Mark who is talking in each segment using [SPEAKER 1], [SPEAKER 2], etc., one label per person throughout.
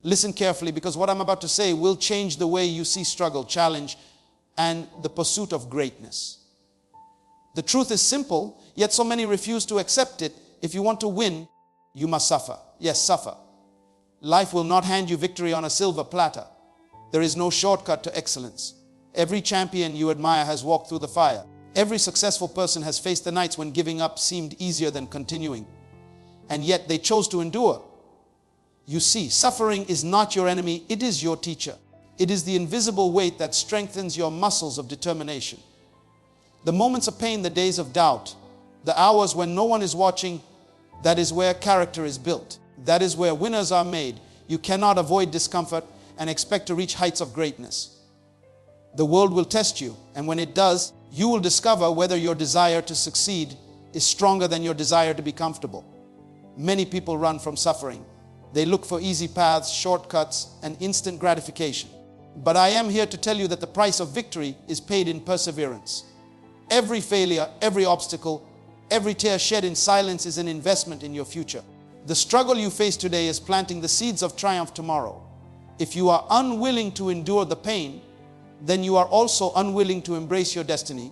[SPEAKER 1] Listen carefully, because what I'm about to say will change the way you see struggle, challenge, and the pursuit of greatness. The truth is simple, yet so many refuse to accept it. If you want to win, you must suffer. Yes, suffer. Life will not hand you victory on a silver platter. There is no shortcut to excellence. Every champion you admire has walked through the fire. Every successful person has faced the nights when giving up seemed easier than continuing. And yet they chose to endure. You see, suffering is not your enemy, it is your teacher. It is the invisible weight that strengthens your muscles of determination. The moments of pain, the days of doubt, the hours when no one is watching, that is where character is built. That is where winners are made. You cannot avoid discomfort and expect to reach heights of greatness. The world will test you, and when it does, you will discover whether your desire to succeed is stronger than your desire to be comfortable. Many people run from suffering. They look for easy paths, shortcuts, and instant gratification. But I am here to tell you that the price of victory is paid in perseverance. Every failure, every obstacle, every tear shed in silence is an investment in your future. The struggle you face today is planting the seeds of triumph tomorrow. If you are unwilling to endure the pain, then you are also unwilling to embrace your destiny.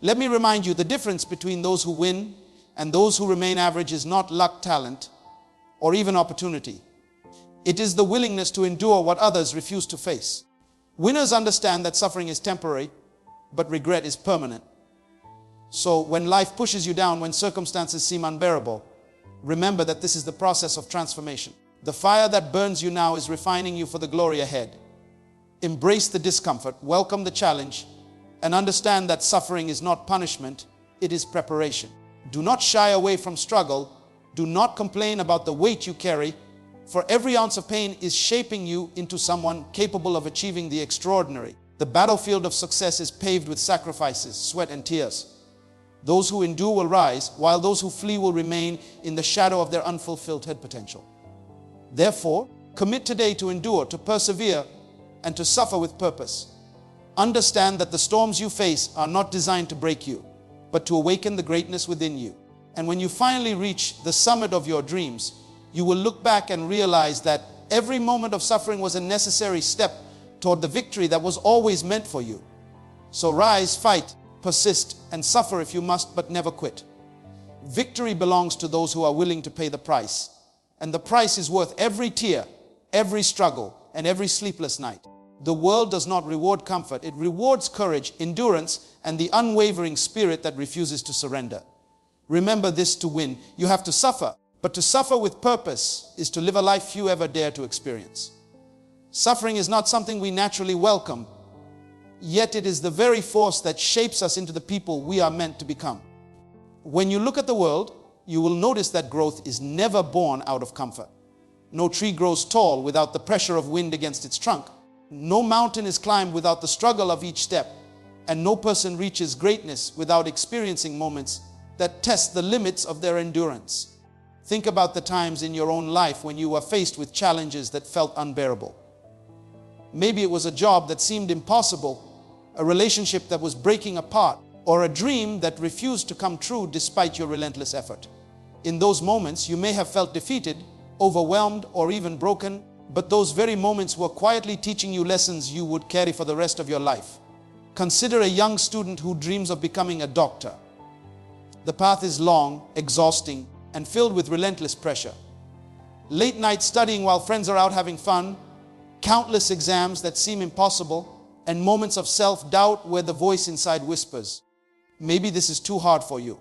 [SPEAKER 1] Let me remind you, the difference between those who win and those who remain average is not luck, talent, or even opportunity. It is the willingness to endure what others refuse to face. Winners understand that suffering is temporary, but regret is permanent. So when life pushes you down, when circumstances seem unbearable, remember that this is the process of transformation. The fire that burns you now is refining you for the glory ahead. Embrace the discomfort, welcome the challenge, and understand that suffering is not punishment, it is preparation. Do not shy away from struggle. Do not complain about the weight you carry, for every ounce of pain is shaping you into someone capable of achieving the extraordinary. The battlefield of success is paved with sacrifices, sweat, and tears. Those who endure will rise, while those who flee will remain in the shadow of their unfulfilled potential. Therefore, commit today to endure, to persevere, and to suffer with purpose. Understand that the storms you face are not designed to break you, but to awaken the greatness within you. And when you finally reach the summit of your dreams, you will look back and realize that every moment of suffering was a necessary step toward the victory that was always meant for you. So rise, fight, persist, and suffer if you must, but never quit. Victory belongs to those who are willing to pay the price. And the price is worth every tear, every struggle, and every sleepless night. The world does not reward comfort. It rewards courage, endurance, and the unwavering spirit that refuses to surrender. Remember this: to win, you have to suffer. But to suffer with purpose is to live a life few ever dare to experience. Suffering is not something we naturally welcome, yet it is the very force that shapes us into the people we are meant to become. When you look at the world, you will notice that growth is never born out of comfort. No tree grows tall without the pressure of wind against its trunk. No mountain is climbed without the struggle of each step. And no person reaches greatness without experiencing moments that test the limits of their endurance. Think about the times in your own life when you were faced with challenges that felt unbearable. Maybe it was a job that seemed impossible, a relationship that was breaking apart, or a dream that refused to come true despite your relentless effort. In those moments, you may have felt defeated, overwhelmed, or even broken, but those very moments were quietly teaching you lessons you would carry for the rest of your life. Consider a young student who dreams of becoming a doctor. The path is long, exhausting, and filled with relentless pressure. Late nights studying while friends are out having fun, countless exams that seem impossible, and moments of self-doubt where the voice inside whispers, maybe this is too hard for you.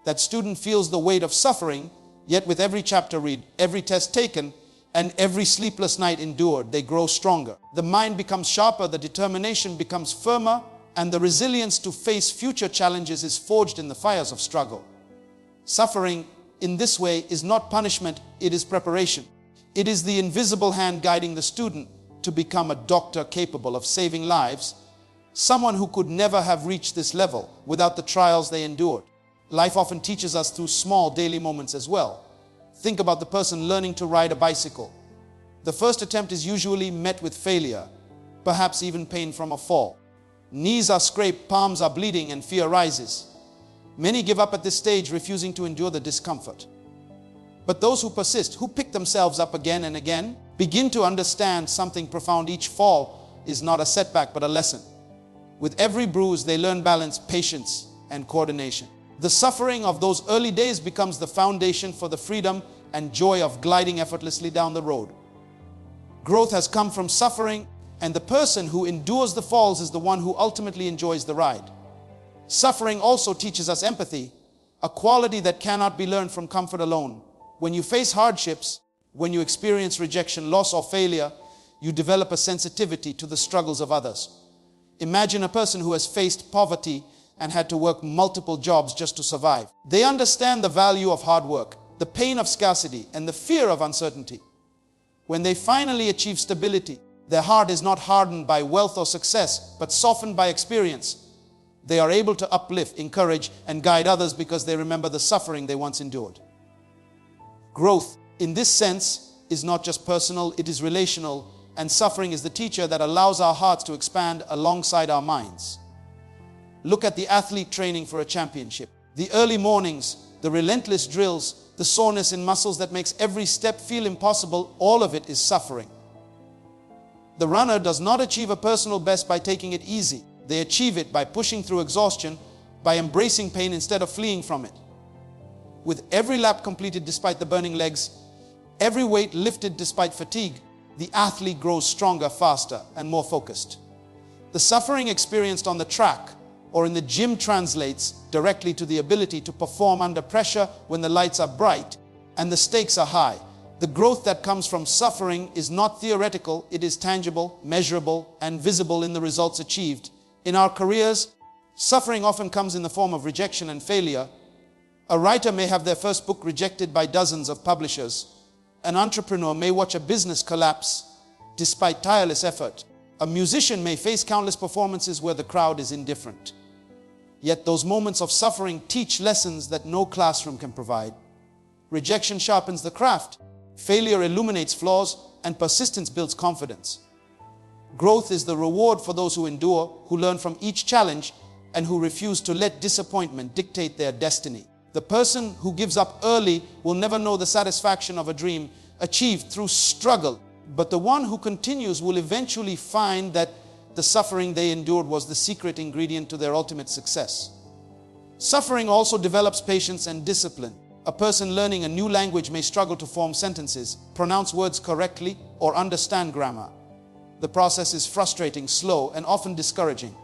[SPEAKER 1] That student feels the weight of suffering, yet with every chapter read, every test taken, and every sleepless night endured, they grow stronger. The mind becomes sharper, the determination becomes firmer, and the resilience to face future challenges is forged in the fires of struggle. Suffering in this way is not punishment, it is preparation. It is the invisible hand guiding the student to become a doctor capable of saving lives, someone who could never have reached this level without the trials they endured. Life often teaches us through small daily moments as well. Think about the person learning to ride a bicycle. The first attempt is usually met with failure, perhaps even pain from a fall. Knees are scraped, palms are bleeding, and fear rises. Many give up at this stage, refusing to endure the discomfort. But those who persist, who pick themselves up again and again, begin to understand something profound. Each fall is not a setback but a lesson. With every bruise, they learn balance, patience, and coordination. The suffering of those early days becomes the foundation for the freedom and joy of gliding effortlessly down the road. Growth has come from suffering, and the person who endures the falls is the one who ultimately enjoys the ride. Suffering also teaches us empathy, a quality that cannot be learned from comfort alone. When you face hardships, when you experience rejection, loss, or failure, you develop a sensitivity to the struggles of others. Imagine a person who has faced poverty and had to work multiple jobs just to survive. They understand the value of hard work, the pain of scarcity, and the fear of uncertainty. When they finally achieve stability, their heart is not hardened by wealth or success, but softened by experience. They are able to uplift, encourage, and guide others because they remember the suffering they once endured. Growth, in this sense, is not just personal, it is relational, and suffering is the teacher that allows our hearts to expand alongside our minds. Look at the athlete training for a championship. The early mornings, the relentless drills, the soreness in muscles that makes every step feel impossible, all of it is suffering. The runner does not achieve a personal best by taking it easy. They achieve it by pushing through exhaustion, by embracing pain instead of fleeing from it. With every lap completed despite the burning legs, every weight lifted despite fatigue, the athlete grows stronger, faster, and more focused. The suffering experienced on the track or in the gym translates directly to the ability to perform under pressure when the lights are bright and the stakes are high. The growth that comes from suffering is not theoretical, it is tangible, measurable, and visible in the results achieved. In our careers, suffering often comes in the form of rejection and failure. A writer may have their first book rejected by dozens of publishers. An entrepreneur may watch a business collapse despite tireless effort. A musician may face countless performances where the crowd is indifferent. Yet those moments of suffering teach lessons that no classroom can provide. Rejection sharpens the craft, failure illuminates flaws, and persistence builds confidence. Growth is the reward for those who endure, who learn from each challenge, and who refuse to let disappointment dictate their destiny. The person who gives up early will never know the satisfaction of a dream achieved through struggle, but the one who continues will eventually find that the suffering they endured was the secret ingredient to their ultimate success. Suffering also develops patience and discipline. A person learning a new language may struggle to form sentences, pronounce words correctly, or understand grammar. The process is frustrating, slow, and often discouraging.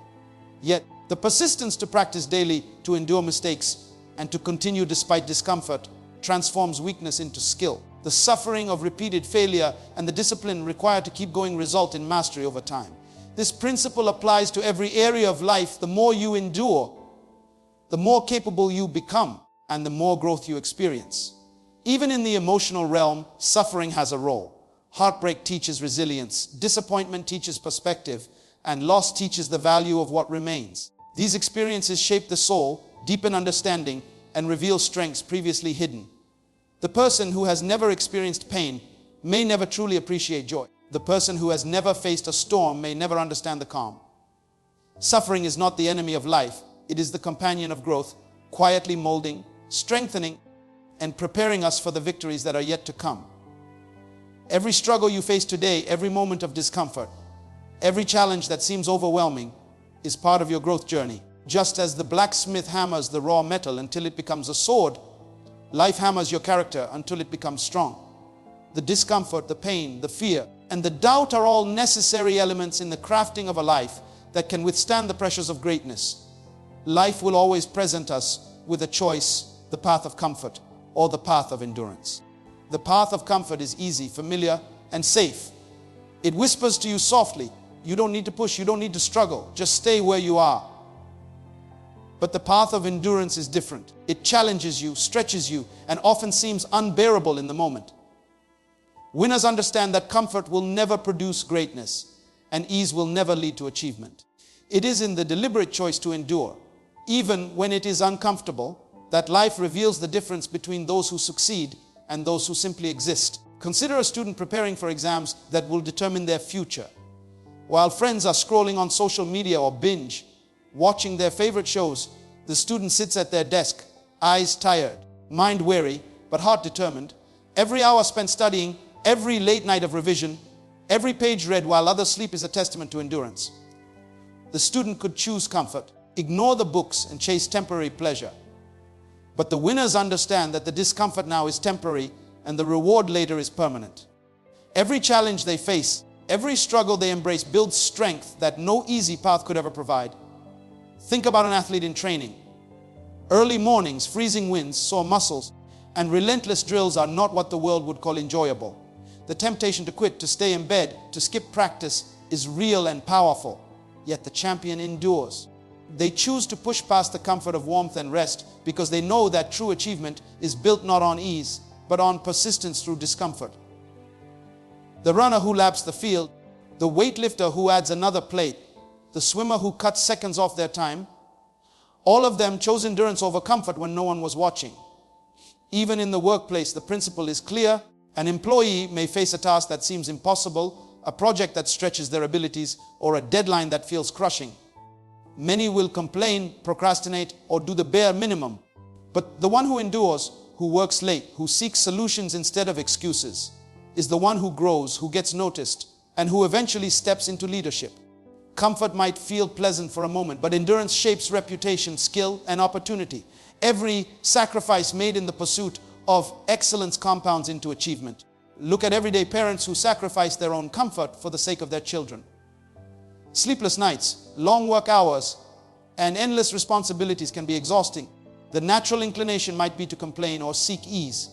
[SPEAKER 1] Yet, the persistence to practice daily, to endure mistakes, and to continue despite discomfort transforms weakness into skill. The suffering of repeated failure and the discipline required to keep going result in mastery over time. This principle applies to every area of life. The more you endure, the more capable you become, and the more growth you experience. Even in the emotional realm, suffering has a role. Heartbreak teaches resilience, disappointment teaches perspective, and loss teaches the value of what remains. These experiences shape the soul, deepen understanding, and reveal strengths previously hidden. The person who has never experienced pain may never truly appreciate joy. The person who has never faced a storm may never understand the calm. Suffering is not the enemy of life. It is the companion of growth, quietly molding, strengthening, and preparing us for the victories that are yet to come. Every struggle you face today, every moment of discomfort, every challenge that seems overwhelming is part of your growth journey. Just as the blacksmith hammers the raw metal until it becomes a sword, life hammers your character until it becomes strong. The discomfort, the pain, the fear, and the doubt are all necessary elements in the crafting of a life that can withstand the pressures of greatness. Life will always present us with a choice, the path of comfort or the path of endurance. The path of comfort is easy, familiar, and safe. It whispers to you softly, you don't need to push, you don't need to struggle, just stay where you are. But the path of endurance is different. It challenges you, stretches you, and often seems unbearable in the moment. Winners understand that comfort will never produce greatness, and ease will never lead to achievement. It is in the deliberate choice to endure, even when it is uncomfortable, that life reveals the difference between those who succeed and those who simply exist. Consider a student preparing for exams that will determine their future. While friends are scrolling on social media or binge, watching their favorite shows, the student sits at their desk, eyes tired, mind weary, but heart determined. Every hour spent studying, Every late night of revision, every page read while others sleep is a testament to endurance. The student could choose comfort, ignore the books, and chase temporary pleasure. But the winners understand that the discomfort now is temporary and the reward later is permanent. Every challenge they face, every struggle they embrace builds strength that no easy path could ever provide. Think about an athlete in training. Early mornings, freezing winds, sore muscles, and relentless drills are not what the world would call enjoyable. The temptation to quit, to stay in bed, to skip practice is real and powerful. Yet the champion endures. They choose to push past the comfort of warmth and rest because they know that true achievement is built not on ease, but on persistence through discomfort. The runner who laps the field, the weightlifter who adds another plate, the swimmer who cuts seconds off their time, all of them chose endurance over comfort when no one was watching. Even in the workplace, the principle is clear. An employee may face a task that seems impossible, a project that stretches their abilities, or a deadline that feels crushing. Many will complain, procrastinate, or do the bare minimum. But the one who endures, who works late, who seeks solutions instead of excuses, is the one who grows, who gets noticed, and who eventually steps into leadership. Comfort might feel pleasant for a moment, but endurance shapes reputation, skill, and opportunity. Every sacrifice made in the pursuit of excellence compounds into achievement. Look at everyday parents who sacrifice their own comfort for the sake of their children. Sleepless nights, long work hours, and endless responsibilities can be exhausting. The natural inclination might be to complain or seek ease.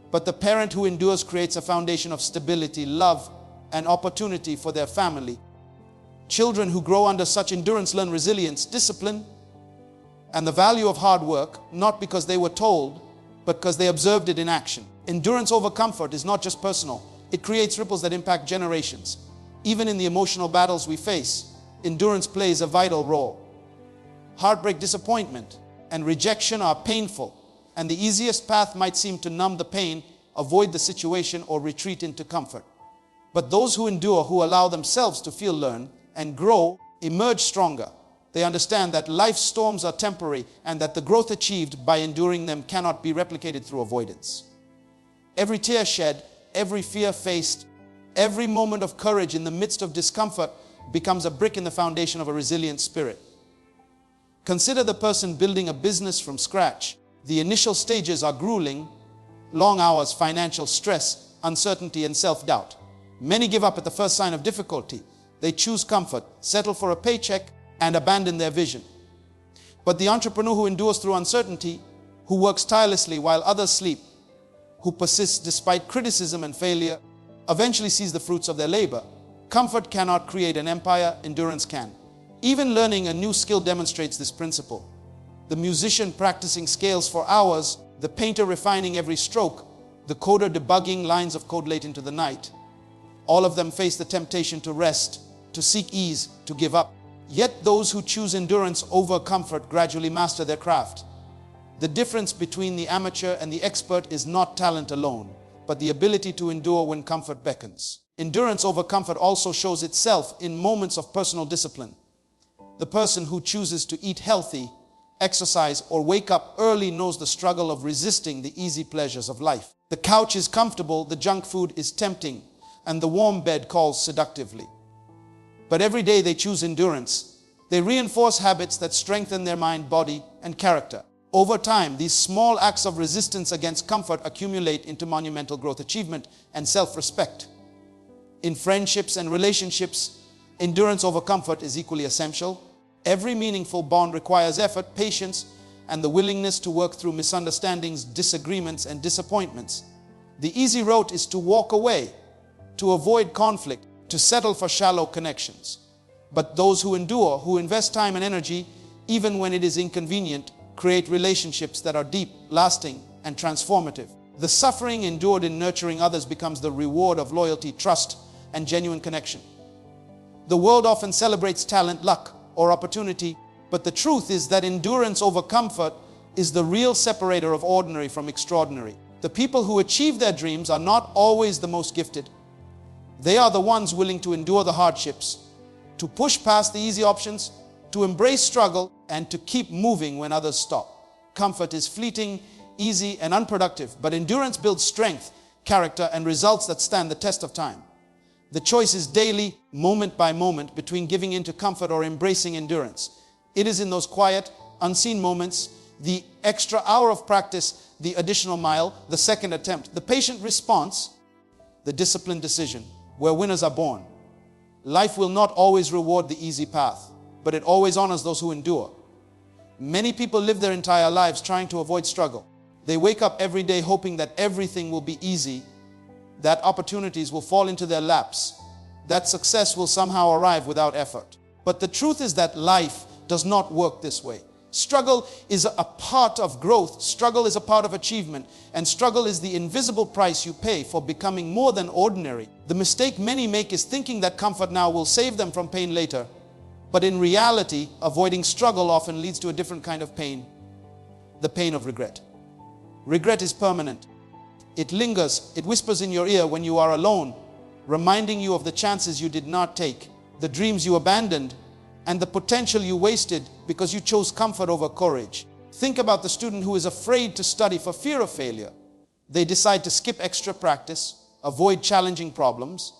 [SPEAKER 1] But the parent who endures creates a foundation of stability, love, and opportunity for their family. Children who grow under such endurance learn resilience, discipline, and the value of hard work, not because they were told, but because they observed it in action. Endurance over comfort is not just personal. It creates ripples that impact generations. Even in the emotional battles we face, endurance plays a vital role. Heartbreak, disappointment, and rejection are painful, and the easiest path might seem to numb the pain, avoid the situation, or retreat into comfort. But those who endure, who allow themselves to feel, learn, and grow, emerge stronger. They understand that life's storms are temporary and that the growth achieved by enduring them cannot be replicated through avoidance. Every tear shed, every fear faced, every moment of courage in the midst of discomfort becomes a brick in the foundation of a resilient spirit. Consider the person building a business from scratch. The initial stages are grueling, long hours, financial stress, uncertainty, and self-doubt. Many give up at the first sign of difficulty. They choose comfort, settle for a paycheck, and abandon their vision. But the entrepreneur who endures through uncertainty, who works tirelessly while others sleep, who persists despite criticism and failure, eventually sees the fruits of their labor. Comfort cannot create an empire, endurance can. Even learning a new skill demonstrates this principle. The musician practicing scales for hours, the painter refining every stroke, the coder debugging lines of code late into the night. All of them face the temptation to rest, to seek ease, to give up. Yet those who choose endurance over comfort gradually master their craft. The difference between the amateur and the expert is not talent alone, but the ability to endure when comfort beckons. Endurance over comfort also shows itself in moments of personal discipline. The person who chooses to eat healthy, exercise, or wake up early knows the struggle of resisting the easy pleasures of life. The couch is comfortable, the junk food is tempting, and the warm bed calls seductively. But every day they choose endurance. They reinforce habits that strengthen their mind, body, and character. Over time, these small acts of resistance against comfort accumulate into monumental growth, achievement, and self-respect. In friendships and relationships, endurance over comfort is equally essential. Every meaningful bond requires effort, patience, and the willingness to work through misunderstandings, disagreements, and disappointments. The easy route is to walk away, to avoid conflict, to settle for shallow connections. But those who endure, who invest time and energy, even when it is inconvenient, create relationships that are deep, lasting, and transformative. The suffering endured in nurturing others becomes the reward of loyalty, trust, and genuine connection. The world often celebrates talent, luck, or opportunity, but the truth is that endurance over comfort is the real separator of ordinary from extraordinary. The people who achieve their dreams are not always the most gifted. They are the ones willing to endure the hardships, to push past the easy options, to embrace struggle, and to keep moving when others stop. Comfort is fleeting, easy, and unproductive, but endurance builds strength. character, and results that stand the test of time. The choice is daily, moment by moment, between giving in to comfort or embracing endurance. It is in those quiet, unseen moments, the extra hour of practice, the additional mile, the second attempt, the patient response, the disciplined decision, where winners are born. Life will not always reward the easy path, but it always honors those who endure. Many people live their entire lives trying to avoid struggle. They wake up every day hoping that everything will be easy, that opportunities will fall into their laps, that success will somehow arrive without effort. But the truth is that life does not work this way. Struggle is a part of growth. Struggle is a part of achievement. And struggle is the invisible price you pay for becoming more than ordinary. The mistake many make is thinking that comfort now will save them from pain later. But in reality, avoiding struggle often leads to a different kind of pain, the pain of regret. Regret is permanent. It lingers, it whispers in your ear when you are alone, reminding you of the chances you did not take, the dreams you abandoned, and the potential you wasted because you chose comfort over courage. Think about the student who is afraid to study for fear of failure. They decide to skip extra practice, avoid challenging problems,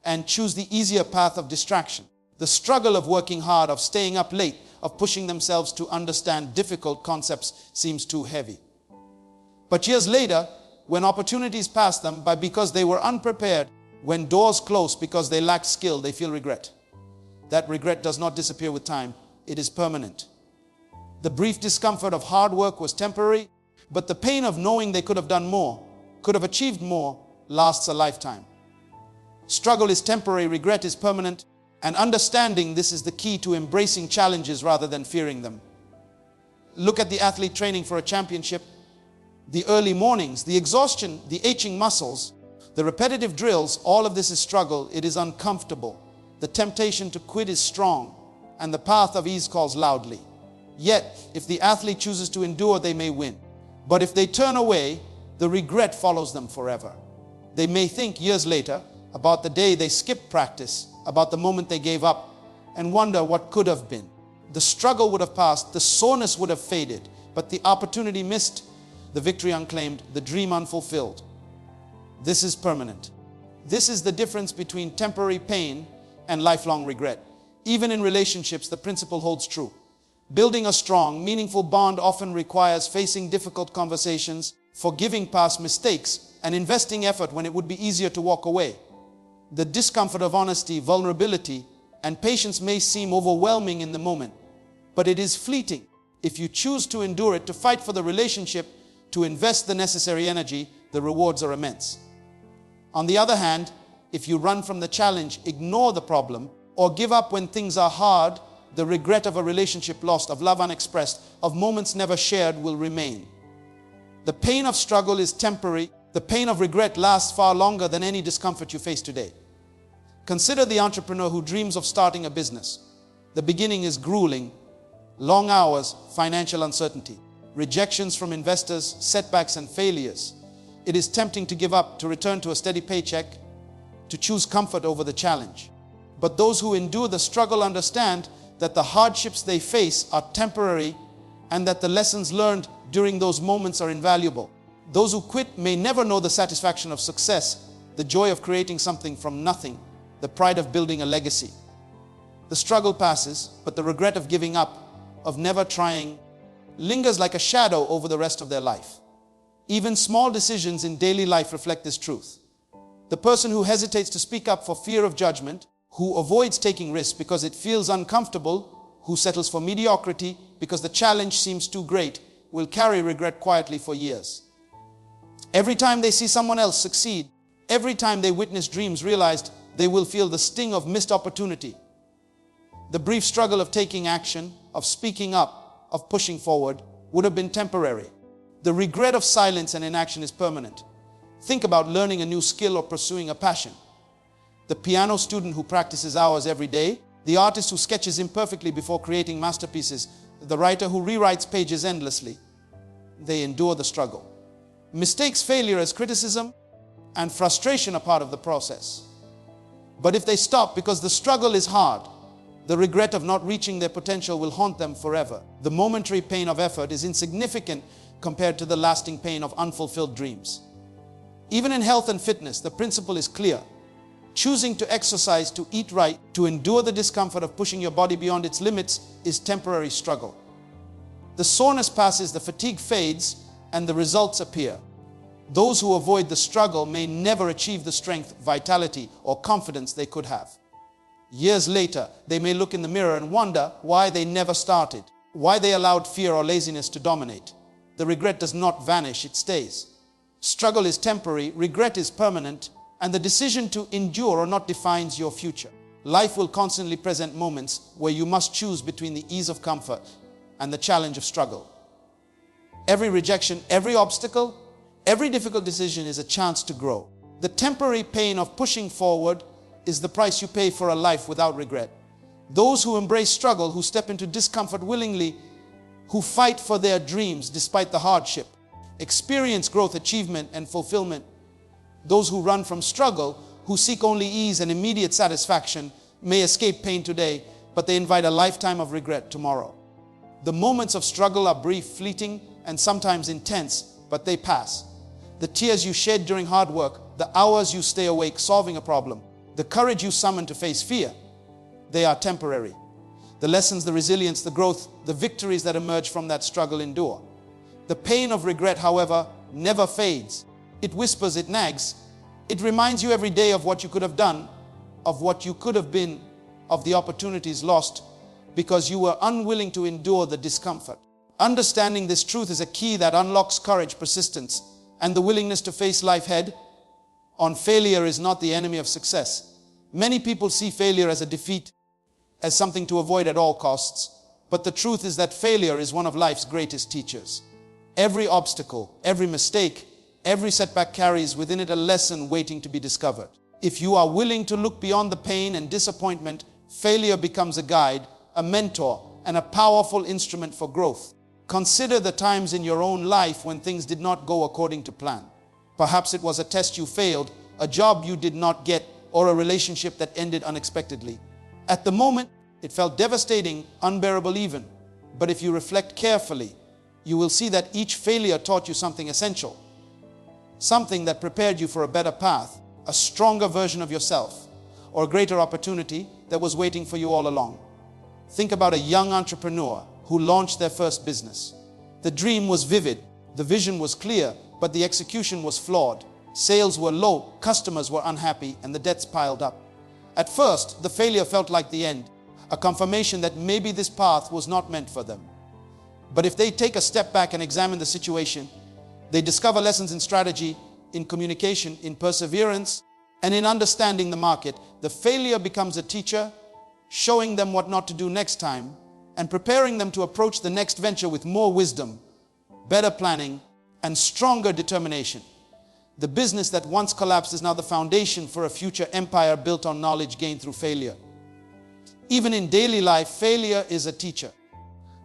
[SPEAKER 1] and choose the easier path of distraction. The struggle of working hard, of staying up late, of pushing themselves to understand difficult concepts seems too heavy. But years later, when opportunities pass them because they were unprepared, when doors close because they lacked skill, they feel regret. That regret does not disappear with time. It is permanent. The brief discomfort of hard work was temporary, but the pain of knowing they could have done more, could have achieved more, lasts a lifetime. Struggle is temporary, regret is permanent, and understanding this is the key to embracing challenges rather than fearing them. Look at the athlete training for a championship. The early mornings, the exhaustion, the aching muscles, the repetitive drills, all of this is struggle. It is uncomfortable. The temptation to quit is strong, and the path of ease calls loudly. Yet, if the athlete chooses to endure, they may win. But if they turn away, the regret follows them forever. They may think years later about the day they skipped practice, about the moment they gave up, and wonder what could have been. The struggle would have passed, the soreness would have faded, but the opportunity missed, the victory unclaimed, the dream unfulfilled. This is permanent. This is the difference between temporary pain and lifelong regret. Even in relationships, the principle holds true. Building a strong, meaningful bond often requires facing difficult conversations, forgiving past mistakes, and investing effort when it would be easier to walk away. The discomfort of honesty, vulnerability, and patience may seem overwhelming in the moment, but it is fleeting. If you choose to endure it, to fight for the relationship, to invest the necessary energy, the rewards are immense. On the other hand, if you run from the challenge, ignore the problem, or give up when things are hard, the regret of a relationship lost, of love unexpressed, of moments never shared will remain. The pain of struggle is temporary. The pain of regret lasts far longer than any discomfort you face today. Consider the entrepreneur who dreams of starting a business. The beginning is grueling, long hours, financial uncertainty, rejections from investors, setbacks and failures. It is tempting to give up, to return to a steady paycheck, to choose comfort over the challenge. But those who endure the struggle understand that the hardships they face are temporary and that the lessons learned during those moments are invaluable. Those who quit may never know the satisfaction of success, the joy of creating something from nothing, the pride of building a legacy. The struggle passes, but the regret of giving up, of never trying, lingers like a shadow over the rest of their life. Even small decisions in daily life reflect this truth. The person who hesitates to speak up for fear of judgment, who avoids taking risks because it feels uncomfortable, who settles for mediocrity because the challenge seems too great, will carry regret quietly for years. Every time they see someone else succeed, every time they witness dreams realized, they will feel the sting of missed opportunity. The brief struggle of taking action, of speaking up, of pushing forward, would have been temporary. The regret of silence and inaction is permanent. Think about learning a new skill or pursuing a passion. The piano student who practices hours every day, the artist who sketches imperfectly before creating masterpieces, the writer who rewrites pages endlessly, they endure the struggle. Mistakes, failure as criticism, and frustration are part of the process. But if they stop because the struggle is hard, the regret of not reaching their potential will haunt them forever. The momentary pain of effort is insignificant compared to the lasting pain of unfulfilled dreams. Even in health and fitness, the principle is clear. Choosing to exercise, to eat right, to endure the discomfort of pushing your body beyond its limits is temporary struggle. The soreness passes, the fatigue fades, and the results appear. Those who avoid the struggle may never achieve the strength, vitality, or confidence they could have. Years later, they may look in the mirror and wonder why they never started, why they allowed fear or laziness to dominate. The regret does not vanish, it stays. Struggle is temporary, regret is permanent, and the decision to endure or not defines your future. Life will constantly present moments where you must choose between the ease of comfort and the challenge of struggle. Every rejection, every obstacle, every difficult decision is a chance to grow. The temporary pain of pushing forward is the price you pay for a life without regret. Those who embrace struggle, who step into discomfort willingly, who fight for their dreams despite the hardship, experience growth, achievement, and fulfillment. Those who run from struggle, who seek only ease and immediate satisfaction, may escape pain today, but they invite a lifetime of regret tomorrow. The moments of struggle are brief, fleeting, and sometimes intense, but they pass. The tears you shed during hard work, the hours you stay awake solving a problem, the courage you summon to face fear, they are temporary. The lessons, the resilience, the growth, the victories that emerge from that struggle endure. The pain of regret, however, never fades. It whispers, it nags. It reminds you every day of what you could have done, of what you could have been, of the opportunities lost, because you were unwilling to endure the discomfort. Understanding this truth is a key that unlocks courage, persistence, and the willingness to face life head on. Failure is not the enemy of success. Many people see failure as a defeat, as something to avoid at all costs. But the truth is that failure is one of life's greatest teachers. Every obstacle, every mistake, every setback carries within it a lesson waiting to be discovered. If you are willing to look beyond the pain and disappointment, failure becomes a guide, a mentor, and a powerful instrument for growth. Consider the times in your own life when things did not go according to plan. Perhaps it was a test you failed, a job you did not get, or a relationship that ended unexpectedly. At the moment, it felt devastating, unbearable even. But if you reflect carefully, you will see that each failure taught you something essential, something that prepared you for a better path, a stronger version of yourself, or a greater opportunity that was waiting for you all along. Think about a young entrepreneur who launched their first business. The dream was vivid, the vision was clear, but the execution was flawed. Sales were low, customers were unhappy, and the debts piled up. At first, the failure felt like the end, a confirmation that maybe this path was not meant for them. But if they take a step back and examine the situation, they discover lessons in strategy, in communication, in perseverance, and in understanding the market. The failure becomes a teacher, showing them what not to do next time, and preparing them to approach the next venture with more wisdom, better planning, and stronger determination. The business that once collapsed is now the foundation for a future empire built on knowledge gained through failure. Even in daily life, failure is a teacher.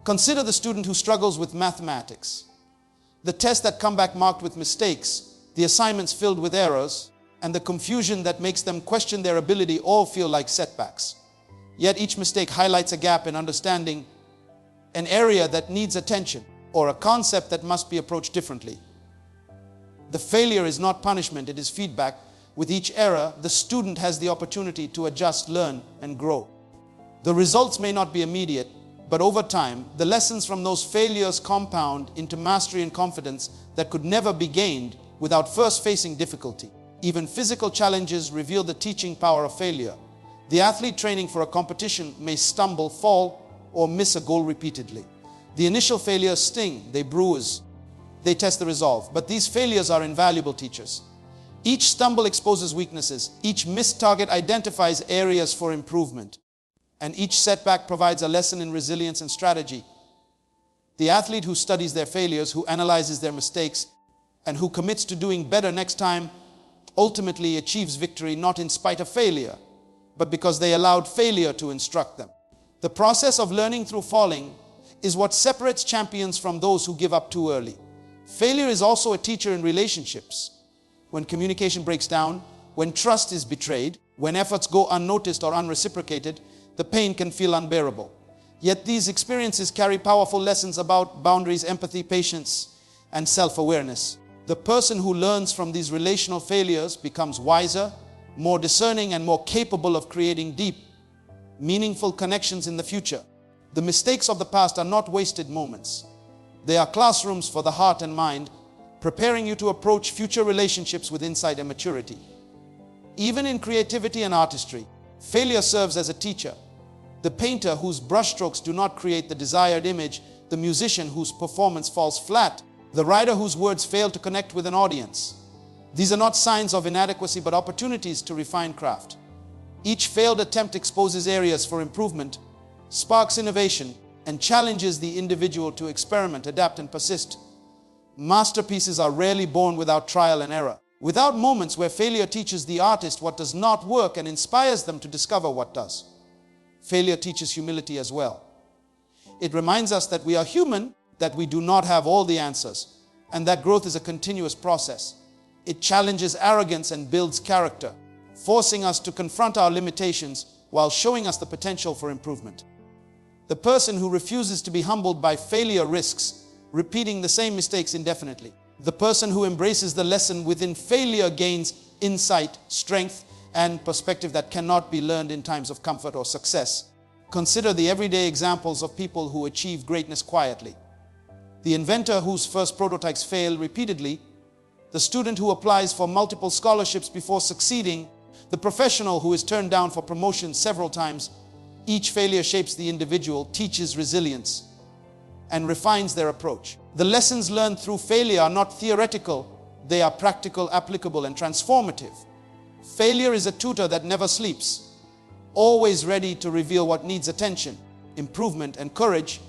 [SPEAKER 1] Consider the student who struggles with mathematics. The tests that come back marked with mistakes, the assignments filled with errors, and the confusion that makes them question their ability all feel like setbacks. Yet each mistake highlights a gap in understanding, an area that needs attention, or a concept that must be approached differently. The failure is not punishment, it is feedback. With each error, the student has the opportunity to adjust, learn, and grow. The results may not be immediate, but over time, the lessons from those failures compound into mastery and confidence that could never be gained without first facing difficulty. Even physical challenges reveal the teaching power of failure. The athlete training for a competition may stumble, fall, or miss a goal repeatedly. The initial failures sting, they bruise, they test the resolve. But these failures are invaluable teachers. Each stumble exposes weaknesses. Each missed target identifies areas for improvement. And each setback provides a lesson in resilience and strategy. The athlete who studies their failures, who analyzes their mistakes, and who commits to doing better next time, ultimately achieves victory not in spite of failure, but because they allowed failure to instruct them. The process of learning through falling is what separates champions from those who give up too early. Failure is also a teacher in relationships. When communication breaks down, when trust is betrayed, when efforts go unnoticed or unreciprocated, the pain can feel unbearable. Yet these experiences carry powerful lessons about boundaries, empathy, patience, and self-awareness. The person who learns from these relational failures becomes wiser, more discerning, and more capable of creating deep, meaningful connections in the future. The mistakes of the past are not wasted moments. They are classrooms for the heart and mind, preparing you to approach future relationships with insight and maturity. Even in creativity and artistry, failure serves as a teacher. The painter whose brushstrokes do not create the desired image, the musician whose performance falls flat, the writer whose words fail to connect with an audience. These are not signs of inadequacy but opportunities to refine craft. Each failed attempt exposes areas for improvement, sparks innovation, and challenges the individual to experiment, adapt, and persist. Masterpieces are rarely born without trial and error, without moments where failure teaches the artist what does not work and inspires them to discover what does. Failure teaches humility as well. It reminds us that we are human, that we do not have all the answers, and that growth is a continuous process. It challenges arrogance and builds character, forcing us to confront our limitations while showing us the potential for improvement. The person who refuses to be humbled by failure risks repeating the same mistakes indefinitely. The person who embraces the lesson within failure gains insight, strength, and perspective that cannot be learned in times of comfort or success. Consider the everyday examples of people who achieve greatness quietly. The inventor whose first prototypes fail repeatedly, the student who applies for multiple scholarships before succeeding, the professional who is turned down for promotion several times. Each failure shapes the individual, teaches resilience, and refines their approach. The lessons learned through failure are not theoretical, they are practical, applicable, and transformative. Failure is a tutor that never sleeps, always ready to reveal what needs attention, improvement, and courage.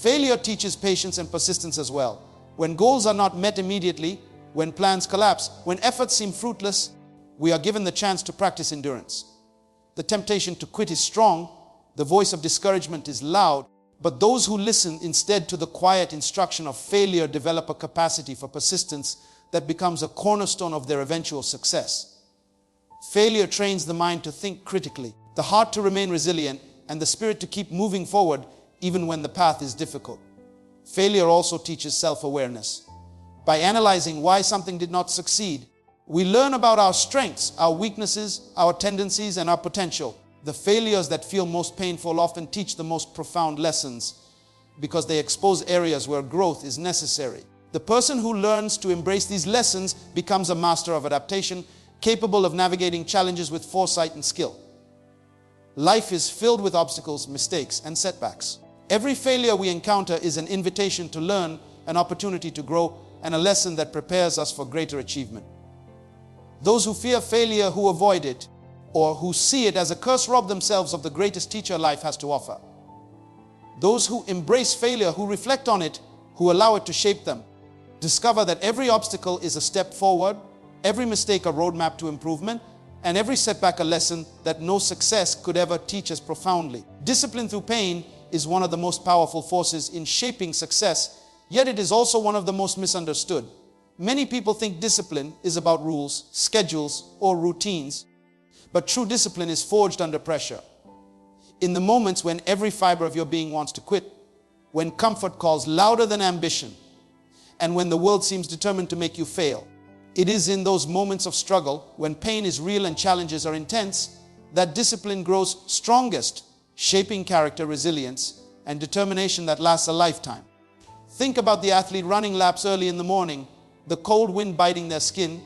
[SPEAKER 1] Failure teaches patience and persistence as well. When goals are not met immediately, when plans collapse, when efforts seem fruitless, we are given the chance to practice endurance. The temptation to quit is strong, the voice of discouragement is loud, but those who listen instead to the quiet instruction of failure develop a capacity for persistence that becomes a cornerstone of their eventual success. Failure trains the mind to think critically, the heart to remain resilient, and the spirit to keep moving forward even when the path is difficult. Failure also teaches self-awareness. By analyzing why something did not succeed, we learn about our strengths, our weaknesses, our tendencies, and our potential. The failures that feel most painful often teach the most profound lessons because they expose areas where growth is necessary. The person who learns to embrace these lessons becomes a master of adaptation, capable of navigating challenges with foresight and skill. Life is filled with obstacles, mistakes, and setbacks. Every failure we encounter is an invitation to learn, an opportunity to grow, and a lesson that prepares us for greater achievement. Those who fear failure, who avoid it, or who see it as a curse, rob themselves of the greatest teacher life has to offer. Those who embrace failure, who reflect on it, who allow it to shape them, discover that every obstacle is a step forward, every mistake a roadmap to improvement, and every setback a lesson that no success could ever teach us profoundly. Discipline through pain is one of the most powerful forces in shaping success, yet it is also one of the most misunderstood. Many people think discipline is about rules, schedules, or routines, but true discipline is forged under pressure. In the moments when every fiber of your being wants to quit, when comfort calls louder than ambition, and when the world seems determined to make you fail. It is in those moments of struggle, when pain is real and challenges are intense, that discipline grows strongest, shaping character, resilience, and determination that lasts a lifetime. Think about the athlete running laps early in the morning, the cold wind biting their skin,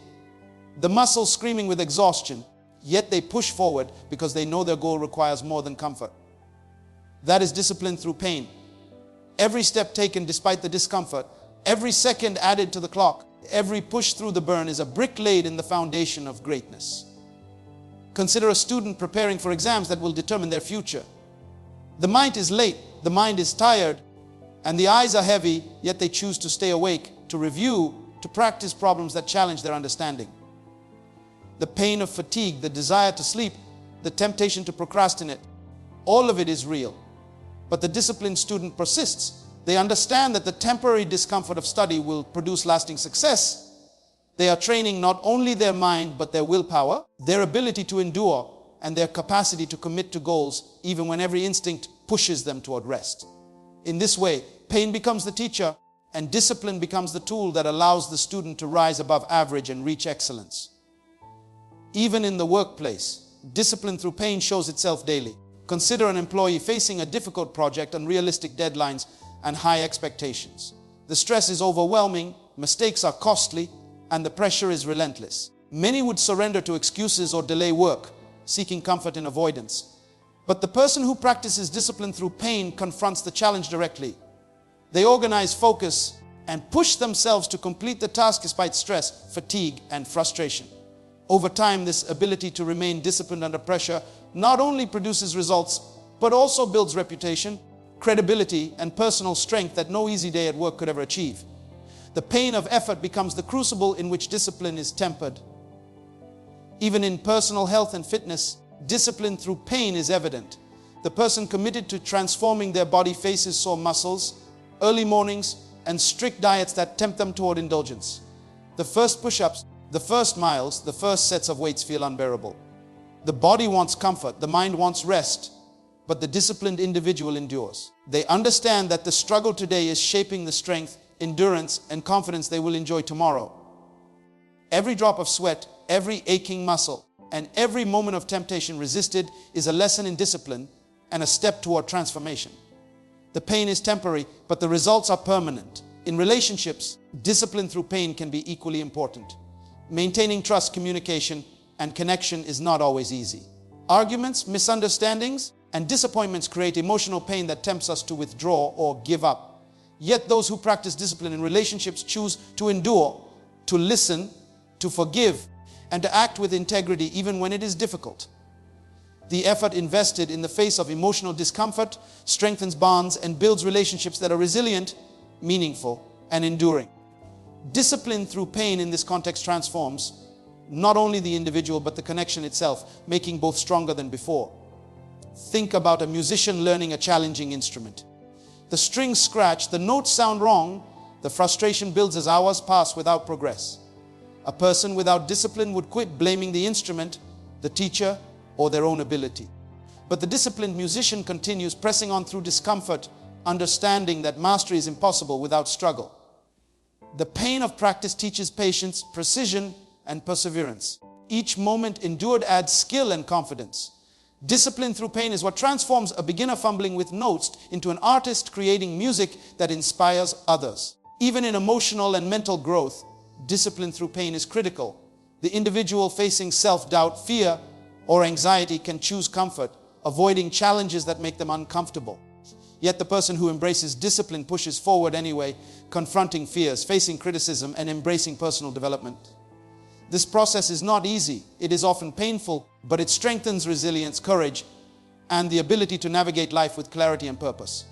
[SPEAKER 1] the muscles screaming with exhaustion, yet they push forward because they know their goal requires more than comfort. That is discipline through pain. Every step taken despite the discomfort, every second added to the clock, every push through the burn is a brick laid in the foundation of greatness. Consider a student preparing for exams that will determine their future. The mind is late, the mind is tired, and the eyes are heavy, yet they choose to stay awake, to review, to practice problems that challenge their understanding. The pain of fatigue, the desire to sleep, the temptation to procrastinate, all of it is real. But the disciplined student persists. They understand that the temporary discomfort of study will produce lasting success. They are training not only their mind, but their willpower, their ability to endure, and their capacity to commit to goals, even when every instinct pushes them toward rest. In this way, pain becomes the teacher, and discipline becomes the tool that allows the student to rise above average and reach excellence. Even in the workplace, discipline through pain shows itself daily. Consider an employee facing a difficult project, unrealistic deadlines, and high expectations. The stress is overwhelming, mistakes are costly, and the pressure is relentless. Many would surrender to excuses or delay work, seeking comfort in avoidance. But the person who practices discipline through pain confronts the challenge directly. They organize, focus, and push themselves to complete the task despite stress, fatigue, and frustration. Over time, this ability to remain disciplined under pressure not only produces results, but also builds reputation, credibility, and personal strength that no easy day at work could ever achieve. The pain of effort becomes the crucible in which discipline is tempered. Even in personal health and fitness, discipline through pain is evident. The person committed to transforming their body faces sore muscles, early mornings, and strict diets that tempt them toward indulgence. The first push-ups, the first miles, the first sets of weights feel unbearable. The body wants comfort, the mind wants rest, but the disciplined individual endures. They understand that the struggle today is shaping the strength, endurance, and confidence they will enjoy tomorrow. Every drop of sweat, every aching muscle, and every moment of temptation resisted is a lesson in discipline and a step toward transformation. The pain is temporary, but the results are permanent. In relationships, discipline through pain can be equally important. Maintaining trust, communication, and connection is not always easy. Arguments, misunderstandings, and disappointments create emotional pain that tempts us to withdraw or give up. Yet those who practice discipline in relationships choose to endure, to listen, to forgive, and to act with integrity even when it is difficult. The effort invested in the face of emotional discomfort strengthens bonds and builds relationships that are resilient, meaningful, and enduring. Discipline through pain in this context transforms not only the individual but the connection itself, making both stronger than before. Think about a musician learning a challenging instrument. The strings scratch, the notes sound wrong, the frustration builds as hours pass without progress. A person without discipline would quit, blaming the instrument, the teacher, or their own ability. But the disciplined musician continues, pressing on through discomfort, understanding that mastery is impossible without struggle. The pain of practice teaches patience, precision, and perseverance. Each moment endured adds skill and confidence. Discipline through pain is what transforms a beginner fumbling with notes into an artist creating music that inspires others. Even in emotional and mental growth, discipline through pain is critical. The individual facing self-doubt, fear, or anxiety can choose comfort, avoiding challenges that make them uncomfortable. Yet the person who embraces discipline pushes forward anyway, confronting fears, facing criticism, and embracing personal development. This process is not easy. It is often painful, but it strengthens resilience, courage, and the ability to navigate life with clarity and purpose.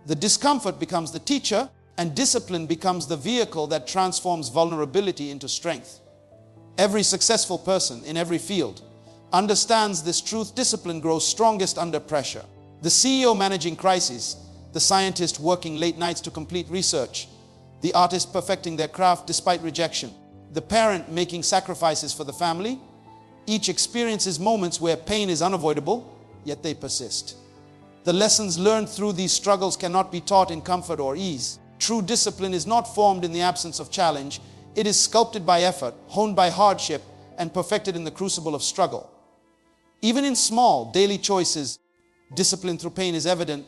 [SPEAKER 1] The discomfort becomes the teacher, and discipline becomes the vehicle that transforms vulnerability into strength. Every successful person in every field understands this truth. Discipline grows strongest under pressure. The CEO managing crises, the scientist working late nights to complete research, the artist perfecting their craft despite rejection, the parent making sacrifices for the family, each experiences moments where pain is unavoidable, yet they persist. The lessons learned through these struggles cannot be taught in comfort or ease. True discipline is not formed in the absence of challenge. It is sculpted by effort, honed by hardship, and perfected in the crucible of struggle. Even in small, daily choices, discipline through pain is evident.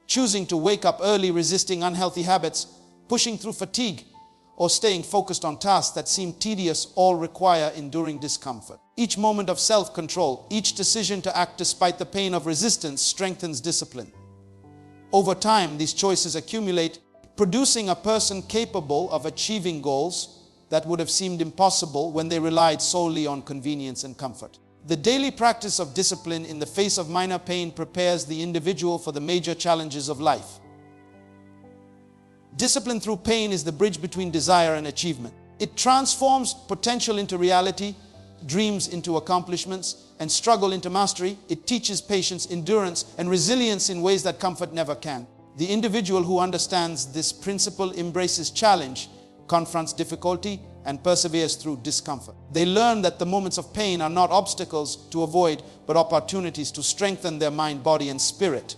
[SPEAKER 1] Choosing to wake up early, resisting unhealthy habits, pushing through fatigue, or staying focused on tasks that seem tedious all require enduring discomfort. Each moment of self-control, each decision to act despite the pain of resistance strengthens discipline. Over time, these choices accumulate, producing a person capable of achieving goals that would have seemed impossible when they relied solely on convenience and comfort. The daily practice of discipline in the face of minor pain prepares the individual for the major challenges of life. Discipline through pain is the bridge between desire and achievement. It transforms potential into reality, dreams into accomplishments, and struggle into mastery. It teaches patience, endurance, and resilience in ways that comfort never can. The individual who understands this principle embraces challenge, confronts difficulty, and perseveres through discomfort. They learn that the moments of pain are not obstacles to avoid, but opportunities to strengthen their mind, body, and spirit.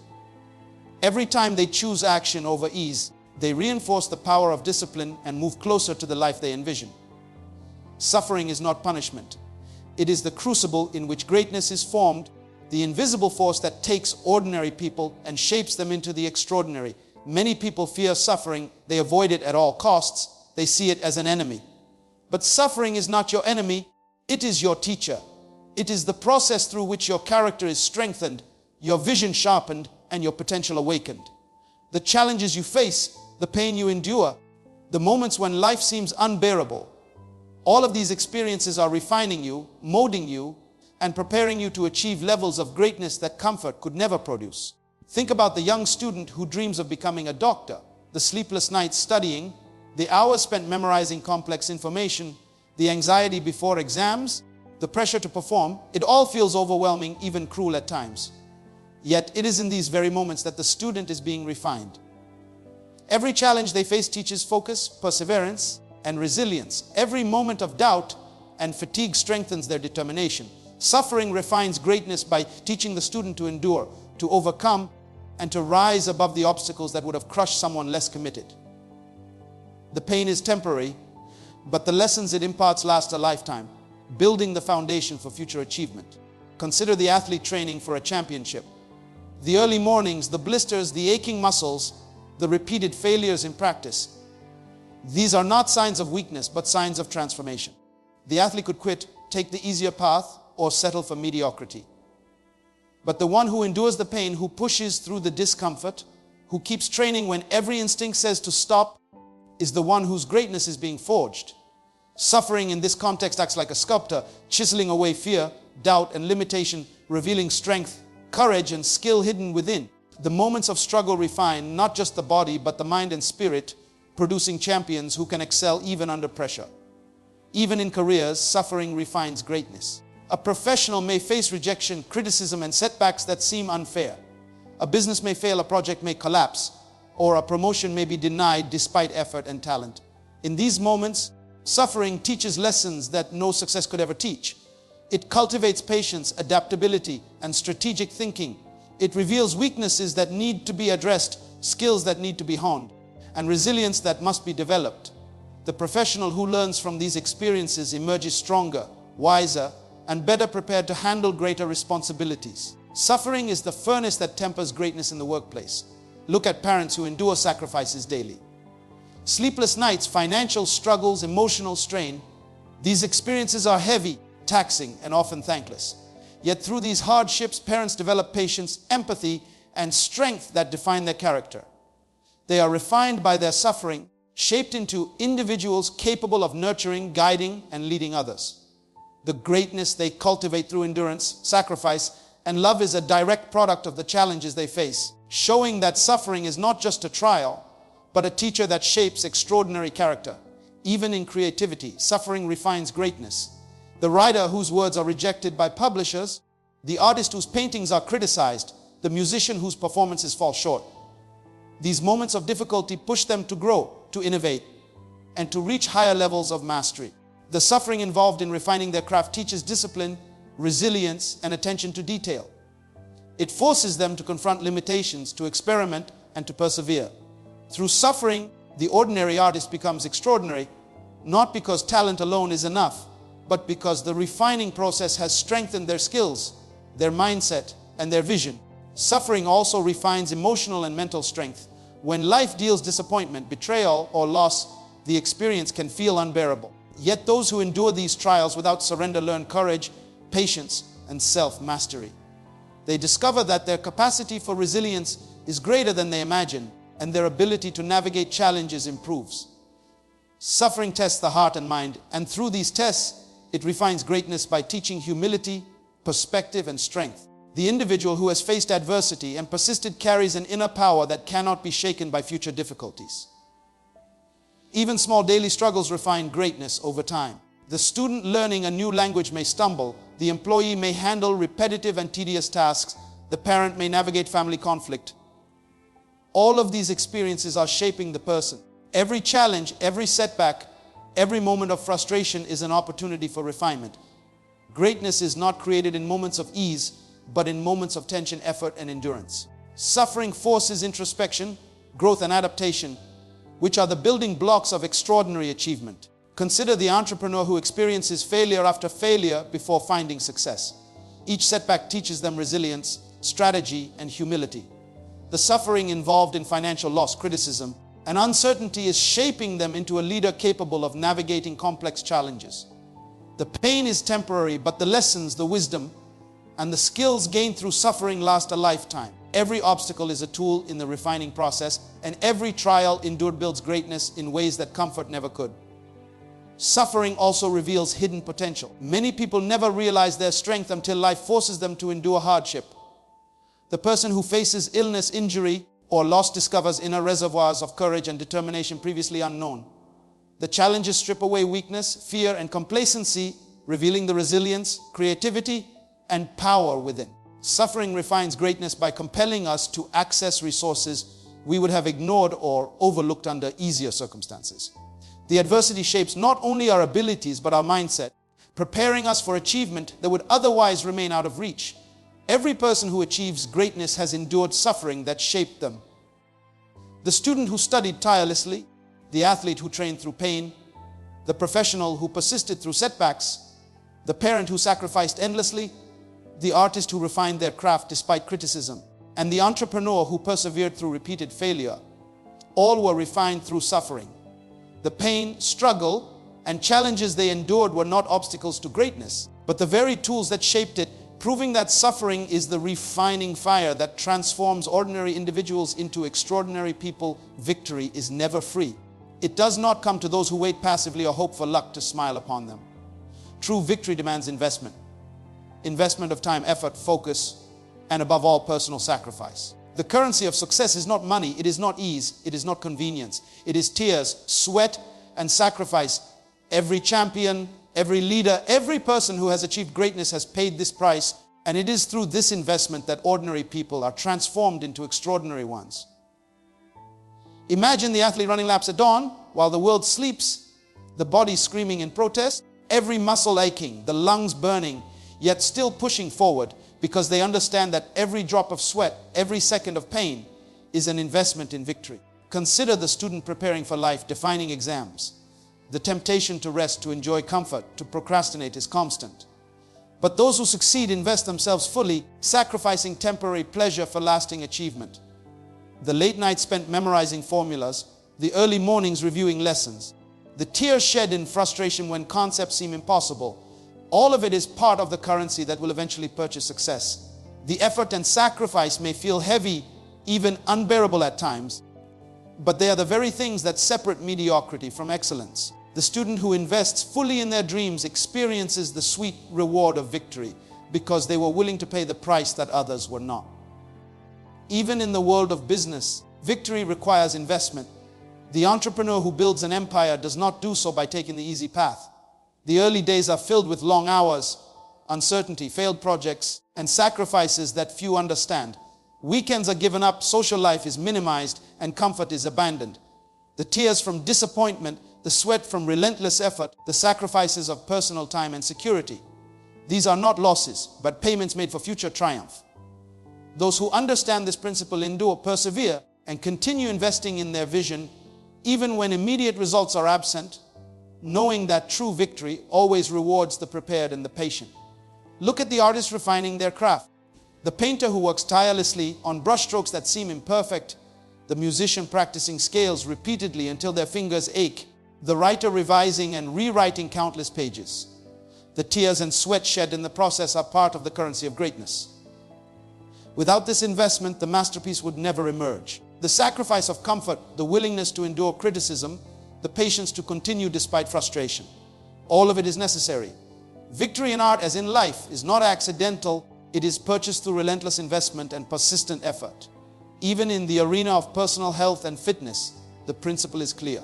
[SPEAKER 1] Every time they choose action over ease, They reinforce the power of discipline and move closer to the life they envision. Suffering is not punishment. It is the crucible in which greatness is formed, the invisible force that takes ordinary people and shapes them into the extraordinary. Many people fear suffering. They avoid it at all costs. They see it as an enemy. But suffering is not your enemy. It is your teacher. It is the process through which your character is strengthened, your vision sharpened, and your potential awakened. The challenges you face, the pain you endure, the moments when life seems unbearable, all of these experiences are refining you, molding you, and preparing you to achieve levels of greatness that comfort could never produce. Think about the young student who dreams of becoming a doctor, the sleepless nights studying, the hours spent memorizing complex information, the anxiety before exams, the pressure to perform. It all feels overwhelming, even cruel at times. Yet it is in these very moments that the student is being refined. Every challenge they face teaches focus, perseverance, and resilience. Every moment of doubt and fatigue strengthens their determination. Suffering refines greatness by teaching the student to endure, to overcome, and to rise above the obstacles that would have crushed someone less committed. The pain is temporary, but the lessons it imparts last a lifetime, building the foundation for future achievement. Consider the athlete training for a championship. The early mornings, the blisters, the aching muscles, the repeated failures in practice. These are not signs of weakness, but signs of transformation. The athlete could quit, take the easier path, or settle for mediocrity. But the one who endures the pain, who pushes through the discomfort, who keeps training when every instinct says to stop, is the one whose greatness is being forged. Suffering in this context acts like a sculptor, chiseling away fear, doubt, and limitation, revealing strength, courage, and skill hidden within. The moments of struggle refine not just the body, but the mind and spirit, producing champions who can excel even under pressure. Even in careers, suffering refines greatness. A professional may face rejection, criticism, and setbacks that seem unfair. A business may fail, a project may collapse, or a promotion may be denied despite effort and talent. In these moments, suffering teaches lessons that no success could ever teach. It cultivates patience, adaptability, and strategic thinking. It reveals weaknesses that need to be addressed, skills that need to be honed, and resilience that must be developed. The professional who learns from these experiences emerges stronger, wiser, and better prepared to handle greater responsibilities. Suffering is the furnace that tempers greatness in the workplace. Look at parents who endure sacrifices daily. Sleepless nights, financial struggles, emotional strain. These experiences are heavy, taxing, and often thankless. Yet through these hardships, parents develop patience, empathy, and strength that define their character. They are refined by their suffering, shaped into individuals capable of nurturing, guiding, and leading others. The greatness they cultivate through endurance, sacrifice, and love is a direct product of the challenges they face, showing that suffering is not just a trial, but a teacher that shapes extraordinary character. Even in creativity, suffering refines greatness. The writer whose words are rejected by publishers, the artist whose paintings are criticized, the musician whose performances fall short. These moments of difficulty push them to grow, to innovate, and to reach higher levels of mastery. The suffering involved in refining their craft teaches discipline, resilience, and attention to detail. It forces them to confront limitations, to experiment, and to persevere. Through suffering, the ordinary artist becomes extraordinary, not because talent alone is enough, but because the refining process has strengthened their skills, their mindset, and their vision. Suffering also refines emotional and mental strength. When life deals disappointment, betrayal, or loss, the experience can feel unbearable. Yet those who endure these trials without surrender learn courage, patience, and self-mastery. They discover that their capacity for resilience is greater than they imagine, and their ability to navigate challenges improves. Suffering tests the heart and mind, and through these tests, it refines greatness by teaching humility, perspective, and strength. The individual who has faced adversity and persisted carries an inner power that cannot be shaken by future difficulties. Even small daily struggles refine greatness over time. The student learning a new language may stumble, the employee may handle repetitive and tedious tasks, the parent may navigate family conflict. All of these experiences are shaping the person. Every challenge, every setback, every moment of frustration is an opportunity for refinement. Greatness is not created in moments of ease, but in moments of tension, effort, and endurance. Suffering forces introspection, growth, and adaptation, which are the building blocks of extraordinary achievement. Consider the entrepreneur who experiences failure after failure before finding success. Each setback teaches them resilience, strategy, and humility. The suffering involved in financial loss, criticism, and uncertainty is shaping them into a leader capable of navigating complex challenges. The pain is temporary, but the lessons, the wisdom, and the skills gained through suffering last a lifetime. Every obstacle is a tool in the refining process, and every trial endured builds greatness in ways that comfort never could. Suffering also reveals hidden potential. Many people never realize their strength until life forces them to endure hardship. The person who faces illness, injury, or loss discovers inner reservoirs of courage and determination previously unknown. The challenges strip away weakness, fear, and complacency, revealing the resilience, creativity, and power within. Suffering refines greatness by compelling us to access resources we would have ignored or overlooked under easier circumstances. The adversity shapes not only our abilities but our mindset, preparing us for achievement that would otherwise remain out of reach. Every person who achieves greatness has endured suffering that shaped them. The student who studied tirelessly, the athlete who trained through pain, the professional who persisted through setbacks, the parent who sacrificed endlessly, the artist who refined their craft despite criticism, and the entrepreneur who persevered through repeated failure, all were refined through suffering. The pain, struggle, and challenges they endured were not obstacles to greatness, but the very tools that shaped it, proving that suffering is the refining fire that transforms ordinary individuals into extraordinary people. Victory is never free. It does not come to those who wait passively or hope for luck to smile upon them. True victory demands investment. Investment of time, effort, focus, and above all, personal sacrifice. The currency of success is not money, it is not ease, it is not convenience. It is tears, sweat, and sacrifice. Every champion, every leader, every person who has achieved greatness has paid this price, and it is through this investment that ordinary people are transformed into extraordinary ones. Imagine the athlete running laps at dawn while the world sleeps, the body screaming in protest, every muscle aching, the lungs burning, yet still pushing forward because they understand that every drop of sweat, every second of pain is an investment in victory. Consider the student preparing for life, defining exams. The temptation to rest, to enjoy comfort, to procrastinate is constant. But those who succeed invest themselves fully, sacrificing temporary pleasure for lasting achievement. The late nights spent memorizing formulas, the early mornings reviewing lessons, the tears shed in frustration when concepts seem impossible, all of it is part of the currency that will eventually purchase success. The effort and sacrifice may feel heavy, even unbearable at times, but they are the very things that separate mediocrity from excellence. The student who invests fully in their dreams experiences the sweet reward of victory because they were willing to pay the price that others were not. Even in the world of business, victory requires investment. The entrepreneur who builds an empire does not do so by taking the easy path. The early days are filled with long hours, uncertainty, failed projects, and sacrifices that few understand. Weekends are given up, social life is minimized, and comfort is abandoned. The tears from disappointment, the sweat from relentless effort, the sacrifices of personal time and security. These are not losses, but payments made for future triumph. Those who understand this principle endure, persevere, and continue investing in their vision, even when immediate results are absent, knowing that true victory always rewards the prepared and the patient. Look at the artist refining their craft, the painter who works tirelessly on brushstrokes that seem imperfect, the musician practicing scales repeatedly until their fingers ache, the writer revising and rewriting countless pages. The tears and sweat shed in the process are part of the currency of greatness. Without this investment, the masterpiece would never emerge. The sacrifice of comfort, the willingness to endure criticism, the patience to continue despite frustration. All of it is necessary. Victory in art, as in life, is not accidental. It is purchased through relentless investment and persistent effort. Even in the arena of personal health and fitness, the principle is clear.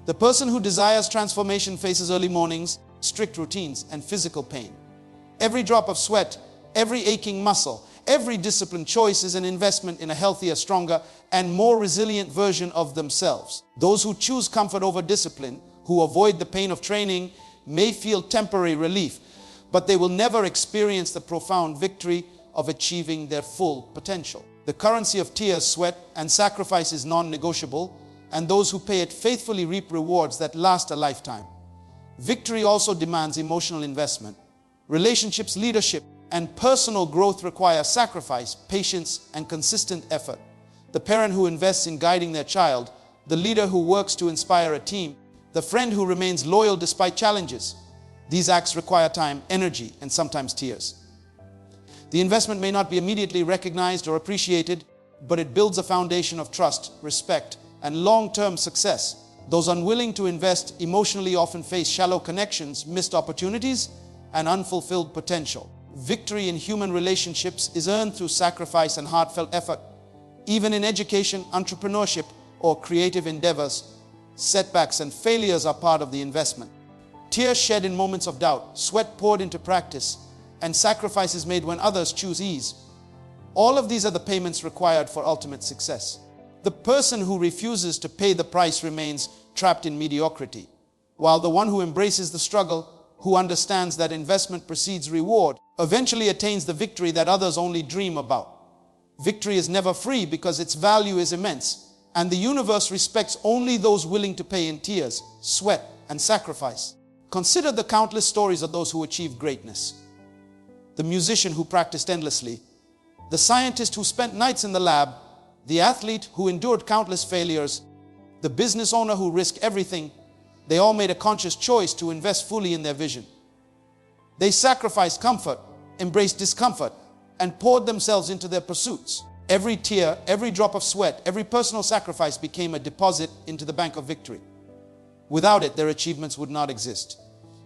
[SPEAKER 1] The person who desires transformation faces early mornings, strict routines, and physical pain. Every drop of sweat, every aching muscle, every disciplined choice is an investment in a healthier, stronger, and more resilient version of themselves. Those who choose comfort over discipline, who avoid the pain of training, may feel temporary relief, but they will never experience the profound victory of achieving their full potential. The currency of tears, sweat, and sacrifice is non-negotiable. and those who pay it faithfully reap rewards that last a lifetime. Victory also demands emotional investment. Relationships, leadership, and personal growth require sacrifice, patience, and consistent effort. The parent who invests in guiding their child, the leader who works to inspire a team, the friend who remains loyal despite challenges. These acts require time, energy, and sometimes tears. The investment may not be immediately recognized or appreciated, but it builds a foundation of trust, respect, and long-term success. Those unwilling to invest emotionally often face shallow connections, missed opportunities, and unfulfilled potential. Victory in human relationships is earned through sacrifice and heartfelt effort. Even in education, entrepreneurship, or creative endeavors, setbacks and failures are part of the investment. Tears shed in moments of doubt, sweat poured into practice, and sacrifices made when others choose ease. All of these are the payments required for ultimate success. The person who refuses to pay the price remains trapped in mediocrity, while the one who embraces the struggle, who understands that investment precedes reward, eventually attains the victory that others only dream about. Victory is never free because its value is immense, and the universe respects only those willing to pay in tears, sweat, and sacrifice. Consider the countless stories of those who achieved greatness. The musician who practiced endlessly, the scientist who spent nights in the lab, the athlete who endured countless failures, the business owner who risked everything. They all made a conscious choice to invest fully in their vision. They sacrificed comfort, embraced discomfort, and poured themselves into their pursuits. Every tear, every drop of sweat, every personal sacrifice became a deposit into the bank of victory. Without it, their achievements would not exist.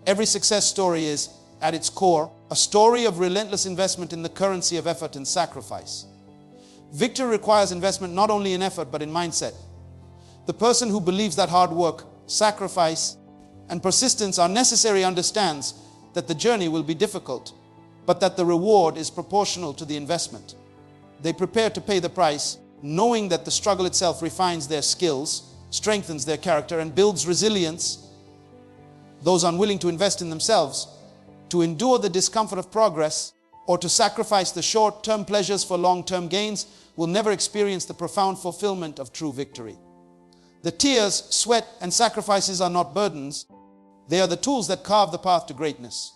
[SPEAKER 1] Every success story is, at its core, a story of relentless investment in the currency of effort and sacrifice. Victory requires investment not only in effort but in mindset. The person who believes that hard work, sacrifice, and persistence are necessary understands that the journey will be difficult, but that the reward is proportional to the investment. They prepare to pay the price, knowing that the struggle itself refines their skills, strengthens their character, and builds resilience. Those unwilling to invest in themselves, to endure the discomfort of progress, or to sacrifice the short-term pleasures for long-term gains will never experience the profound fulfillment of true victory. The tears, sweat, and sacrifices are not burdens. They are the tools that carve the path to greatness.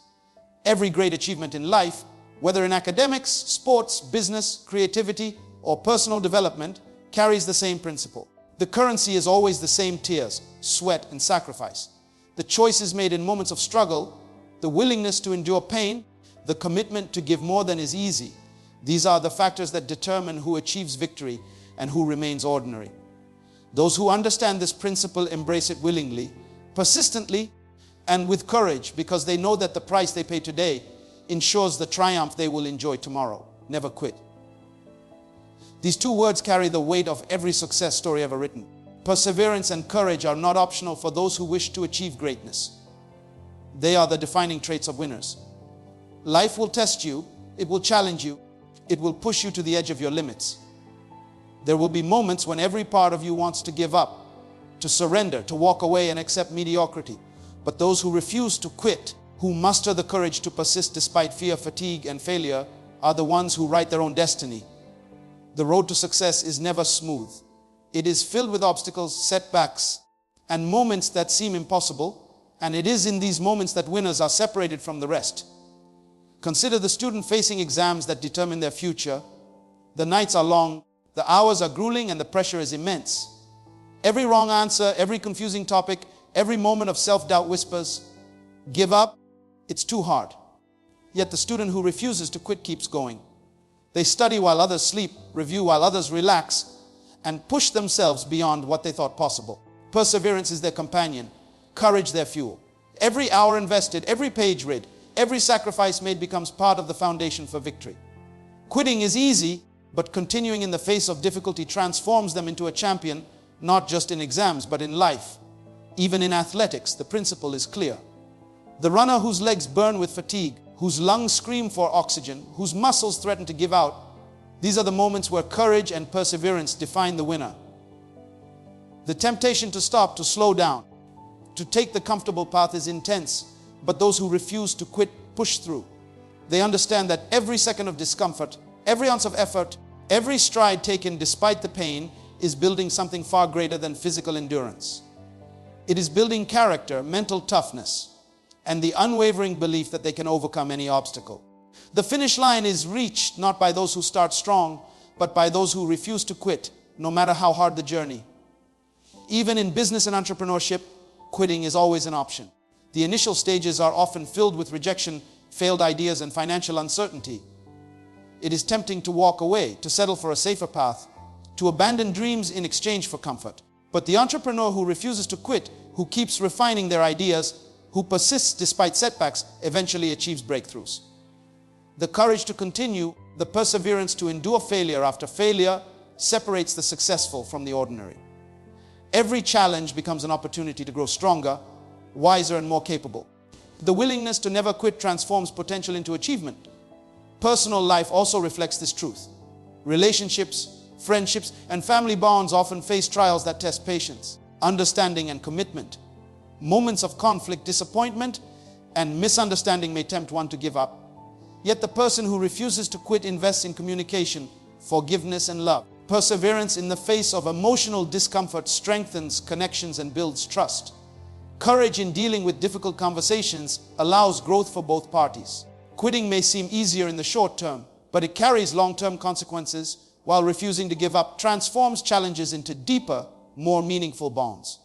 [SPEAKER 1] Every great achievement in life, whether in academics, sports, business, creativity, or personal development, carries the same principle. The currency is always the same: tears, sweat, and sacrifice. The choices made in moments of struggle, the willingness to endure pain, the commitment to give more than is easy. These are the factors that determine who achieves victory and who remains ordinary. Those who understand this principle embrace it willingly, persistently, and with courage, because they know that the price they pay today ensures the triumph they will enjoy tomorrow. Never quit. These two words carry the weight of every success story ever written. Perseverance and courage are not optional for those who wish to achieve greatness. They are the defining traits of winners. Life will test you, it will challenge you, it will push you to the edge of your limits. There will be moments when every part of you wants to give up, to surrender, to walk away and accept mediocrity. But those who refuse to quit, who muster the courage to persist despite fear, fatigue, and failure, are the ones who write their own destiny. The road to success is never smooth. It is filled with obstacles, setbacks, and moments that seem impossible. And it is in these moments that winners are separated from the rest. Consider the student facing exams that determine their future. The nights are long, the hours are grueling, and the pressure is immense. Every wrong answer, every confusing topic, every moment of self-doubt whispers, "Give up, it's too hard." Yet the student who refuses to quit keeps going. They study while others sleep, review while others relax, and push themselves beyond what they thought possible. Perseverance is their companion, courage their fuel. Every hour invested, every page read, every sacrifice made becomes part of the foundation for victory. Quitting is easy, but continuing in the face of difficulty transforms them into a champion, not just in exams, but in life. Even in athletics, the principle is clear. The runner whose legs burn with fatigue, whose lungs scream for oxygen, whose muscles threaten to give out, these are the moments where courage and perseverance define the winner. The temptation to stop, to slow down, to take the comfortable path is intense, but those who refuse to quit push through. They understand that every second of discomfort, every ounce of effort, every stride taken despite the pain, is building something far greater than physical endurance. It is building character, mental toughness, and the unwavering belief that they can overcome any obstacle. The finish line is reached not by those who start strong, but by those who refuse to quit, no matter how hard the journey. Even in business and entrepreneurship, quitting is always an option. The initial stages are often filled with rejection, failed ideas, and financial uncertainty. It is tempting to walk away, to settle for a safer path, to abandon dreams in exchange for comfort. But the entrepreneur who refuses to quit, who keeps refining their ideas, who persists despite setbacks, eventually achieves breakthroughs. The courage to continue, the perseverance to endure failure after failure, separates the successful from the ordinary. Every challenge becomes an opportunity to grow stronger, wiser, and more capable. The willingness to never quit transforms potential into achievement. Personal life also reflects this truth. Relationships, friendships, and family bonds often face trials that test patience, understanding, and commitment. Moments of conflict, disappointment, and misunderstanding may tempt one to give up. Yet the person who refuses to quit invests in communication, forgiveness, and love. Perseverance in the face of emotional discomfort strengthens connections and builds trust. Courage in dealing with difficult conversations allows growth for both parties. Quitting may seem easier in the short term, but it carries long-term consequences, while refusing to give up transforms challenges into deeper, more meaningful bonds.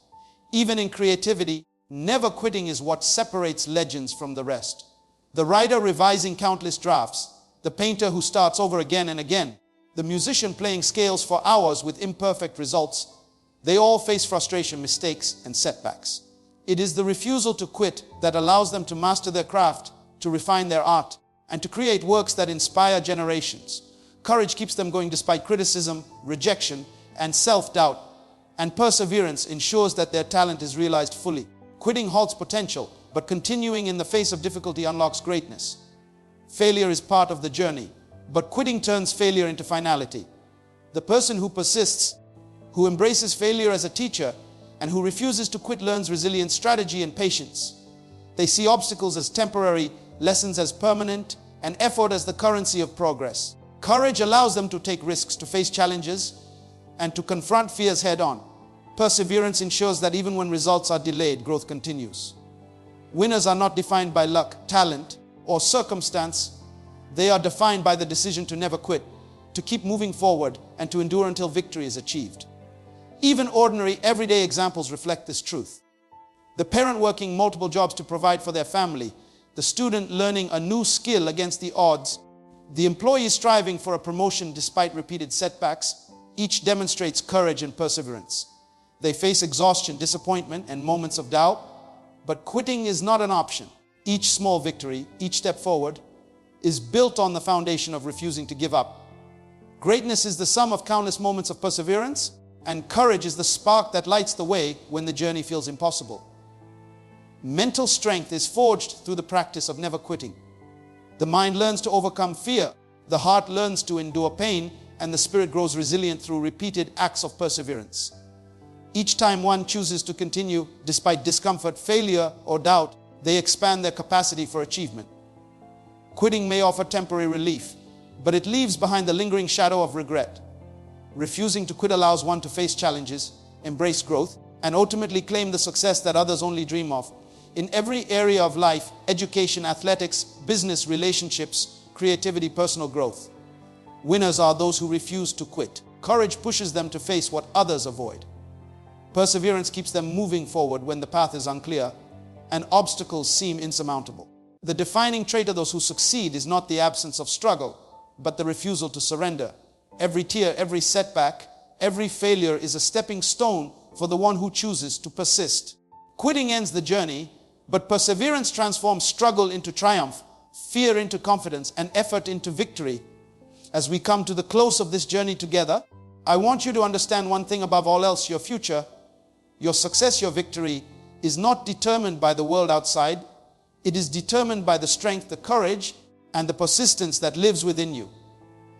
[SPEAKER 1] Even in creativity, never quitting is what separates legends from the rest. The writer revising countless drafts, the painter who starts over again and again, the musician playing scales for hours with imperfect results, they all face frustration, mistakes, and setbacks. It is the refusal to quit that allows them to master their craft, to refine their art, and to create works that inspire generations. Courage keeps them going despite criticism, rejection, and self-doubt, and perseverance ensures that their talent is realized fully. Quitting halts potential, but continuing in the face of difficulty unlocks greatness. Failure is part of the journey, but quitting turns failure into finality. The person who persists, who embraces failure as a teacher, and who refuses to quit learns resilience, strategy, and patience. They see obstacles as temporary, lessons as permanent, and effort as the currency of progress. Courage allows them to take risks, to face challenges, and to confront fears head-on. Perseverance ensures that even when results are delayed, growth continues. Winners are not defined by luck, talent, or circumstance. They are defined by the decision to never quit, to keep moving forward, and to endure until victory is achieved. Even ordinary, everyday examples reflect this truth. The parent working multiple jobs to provide for their family, the student learning a new skill against the odds, the employee striving for a promotion despite repeated setbacks, each demonstrates courage and perseverance. They face exhaustion, disappointment, and moments of doubt, but quitting is not an option. Each small victory, each step forward, is built on the foundation of refusing to give up. Greatness is the sum of countless moments of perseverance, and courage is the spark that lights the way when the journey feels impossible. Mental strength is forged through the practice of never quitting. The mind learns to overcome fear, the heart learns to endure pain, and the spirit grows resilient through repeated acts of perseverance. Each time one chooses to continue despite discomfort, failure, or doubt, they expand their capacity for achievement. Quitting may offer temporary relief, but it leaves behind the lingering shadow of regret. Refusing to quit allows one to face challenges, embrace growth, and ultimately claim the success that others only dream of. In every area of life, education, athletics, business, relationships, creativity, personal growth, winners are those who refuse to quit. Courage pushes them to face what others avoid. Perseverance keeps them moving forward when the path is unclear and obstacles seem insurmountable. The defining trait of those who succeed is not the absence of struggle, but the refusal to surrender. Every tear, every setback, every failure is a stepping stone for the one who chooses to persist. Quitting ends the journey, but perseverance transforms struggle into triumph, fear into confidence, and effort into victory. As we come to the close of this journey together, I want you to understand one thing above all else: your future, your success, your victory is not determined by the world outside. It is determined by the strength, the courage, and the persistence that lives within you.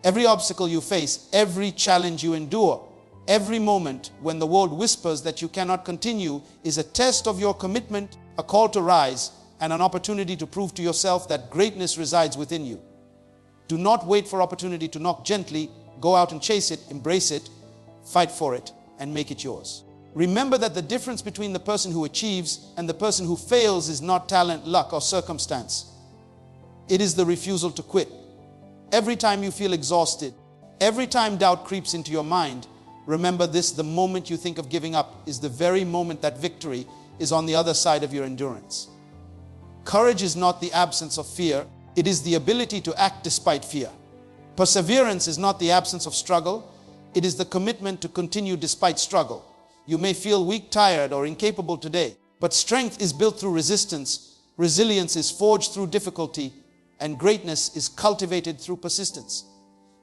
[SPEAKER 1] Every obstacle you face, every challenge you endure, every moment when the world whispers that you cannot continue is a test of your commitment, a call to rise, and an opportunity to prove to yourself that greatness resides within you. Do not wait for opportunity to knock gently. Go out and chase it, embrace it, fight for it, and make it yours. Remember that the difference between the person who achieves and the person who fails is not talent, luck, or circumstance. It is the refusal to quit. Every time you feel exhausted, every time doubt creeps into your mind, remember this: the moment you think of giving up is the very moment that victory is on the other side of your endurance. Courage is not the absence of fear, it is the ability to act despite fear. Perseverance is not the absence of struggle, it is the commitment to continue despite struggle. You may feel weak, tired, or incapable today, but strength is built through resistance, resilience is forged through difficulty, and greatness is cultivated through persistence.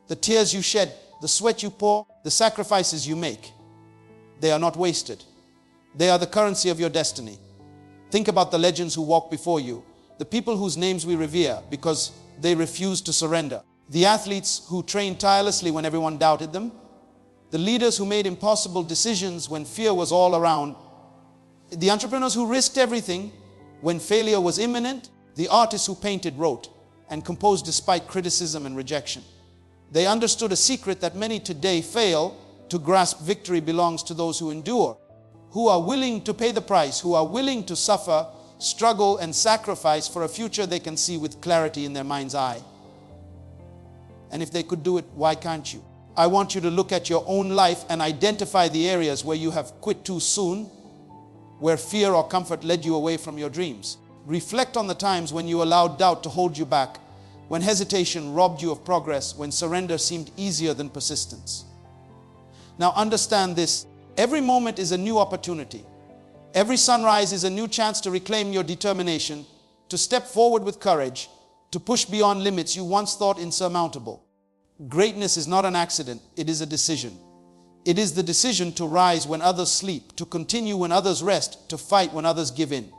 [SPEAKER 1] The tears you shed, the sweat you pour, the sacrifices you make, they are not wasted. They are the currency of your destiny. Think about the legends who walk before you, the people whose names we revere because they refused to surrender, the athletes who trained tirelessly when everyone doubted them, the leaders who made impossible decisions when fear was all around, the entrepreneurs who risked everything when failure was imminent, the artists who painted, wrote, and composed despite criticism and rejection. They understood a secret that many today fail to grasp. Victory belongs to those who endure, who are willing to pay the price, who are willing to suffer, struggle, and sacrifice for a future they can see with clarity in their mind's eye. And if they could do it, why can't you? I want you to look at your own life and identify the areas where you have quit too soon, where fear or comfort led you away from your dreams. Reflect on the times when you allowed doubt to hold you back, when hesitation robbed you of progress, when surrender seemed easier than persistence. Now understand this: every moment is a new opportunity. Every sunrise is a new chance to reclaim your determination, to step forward with courage, to push beyond limits you once thought insurmountable. Greatness is not an accident, it is a decision. It is the decision to rise when others sleep, to continue when others rest, to fight when others give in.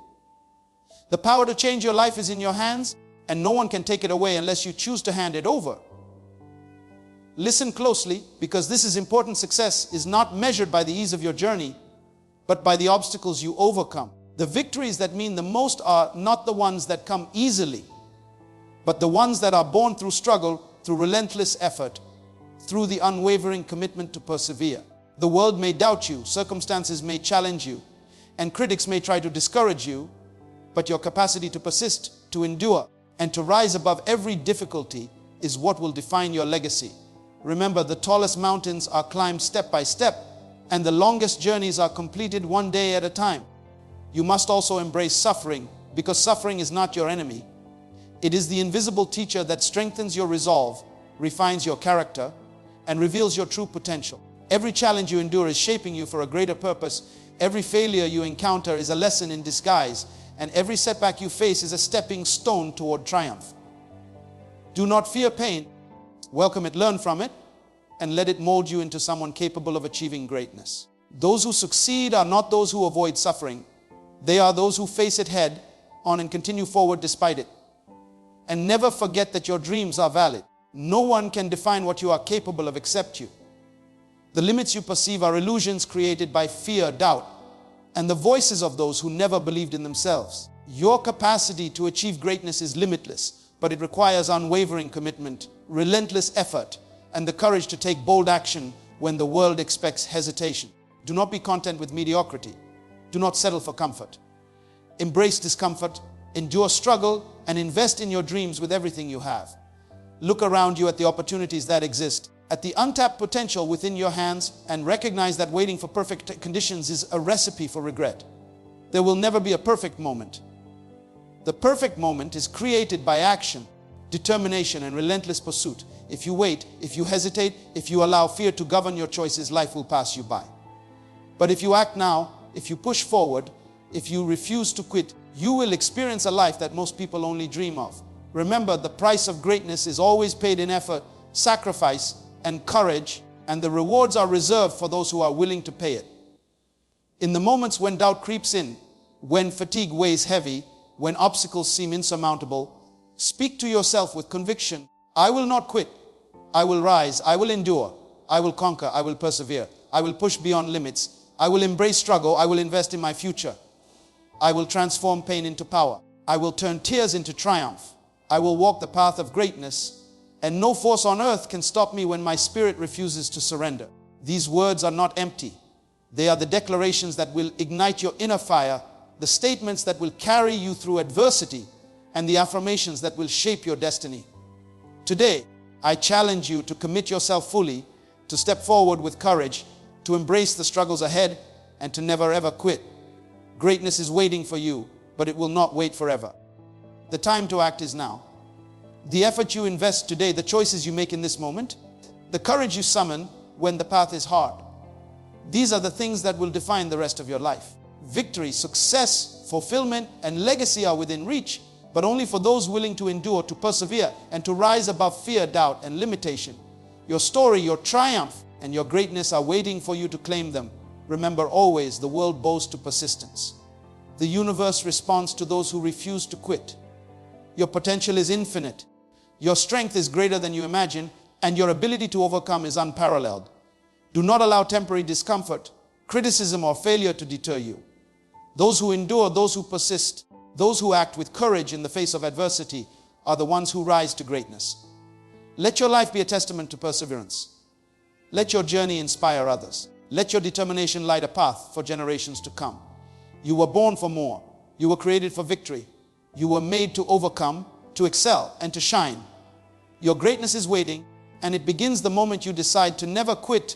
[SPEAKER 1] The power to change your life is in your hands, and no one can take it away unless you choose to hand it over. Listen closely, because this is important. Success is not measured by the ease of your journey, but by the obstacles you overcome. The victories that mean the most are not the ones that come easily, but the ones that are born through struggle, through relentless effort, through the unwavering commitment to persevere. The world may doubt you, circumstances may challenge you, and critics may try to discourage you, but your capacity to persist, to endure, and to rise above every difficulty is what will define your legacy. Remember, the tallest mountains are climbed step by step, and the longest journeys are completed one day at a time. You must also embrace suffering, because suffering is not your enemy. It is the invisible teacher that strengthens your resolve, refines your character, and reveals your true potential. Every challenge you endure is shaping you for a greater purpose. Every failure you encounter is a lesson in disguise, and every setback you face is a stepping stone toward triumph. Do not fear pain. Welcome it, learn from it, and let it mold you into someone capable of achieving greatness. Those who succeed are not those who avoid suffering. They are those who face it head on and continue forward despite it. And never forget that your dreams are valid. No one can define what you are capable of except you. The limits you perceive are illusions created by fear, doubt, and the voices of those who never believed in themselves. Your capacity to achieve greatness is limitless, but it requires unwavering commitment, relentless effort, and the courage to take bold action when the world expects hesitation. Do not be content with mediocrity. Do not settle for comfort. Embrace discomfort, endure struggle, and invest in your dreams with everything you have. Look around you at the opportunities that exist, at the untapped potential within your hands, and recognize that waiting for perfect conditions is a recipe for regret. There will never be a perfect moment. The perfect moment is created by action, determination, and relentless pursuit. If you wait, if you hesitate, if you allow fear to govern your choices, life will pass you by. But if you act now, if you push forward, if you refuse to quit, you will experience a life that most people only dream of. Remember, the price of greatness is always paid in effort, sacrifice, and courage, and the rewards are reserved for those who are willing to pay it. In the moments when doubt creeps in, when fatigue weighs heavy, when obstacles seem insurmountable, speak to yourself with conviction: I will not quit. I will rise. I will endure. I will conquer. I will persevere. I will push beyond limits. I will embrace struggle. I will invest in my future. I will transform pain into power. I will turn tears into triumph. I will walk the path of greatness, and no force on earth can stop me when my spirit refuses to surrender. These words are not empty. They are the declarations that will ignite your inner fire, the statements that will carry you through adversity, and the affirmations that will shape your destiny. Today, I challenge you to commit yourself fully, to step forward with courage, to embrace the struggles ahead, and to never ever quit. Greatness is waiting for you, but it will not wait forever. The time to act is now. The effort you invest today, the choices you make in this moment, the courage you summon when the path is hard. These are the things that will define the rest of your life. Victory, success, fulfillment, and legacy are within reach, but only for those willing to endure, to persevere, and to rise above fear, doubt, and limitation. Your story, your triumph, and your greatness are waiting for you to claim them. Remember always, the world bows to persistence. The universe responds to those who refuse to quit. Your potential is infinite. Your strength is greater than you imagine, and your ability to overcome is unparalleled. Do not allow temporary discomfort, criticism, or failure to deter you. Those who endure, those who persist, those who act with courage in the face of adversity are the ones who rise to greatness. Let your life be a testament to perseverance. Let your journey inspire others. Let your determination light a path for generations to come. You were born for more. You were created for victory. You were made to overcome, to excel, and to shine. Your greatness is waiting, and it begins the moment you decide to never quit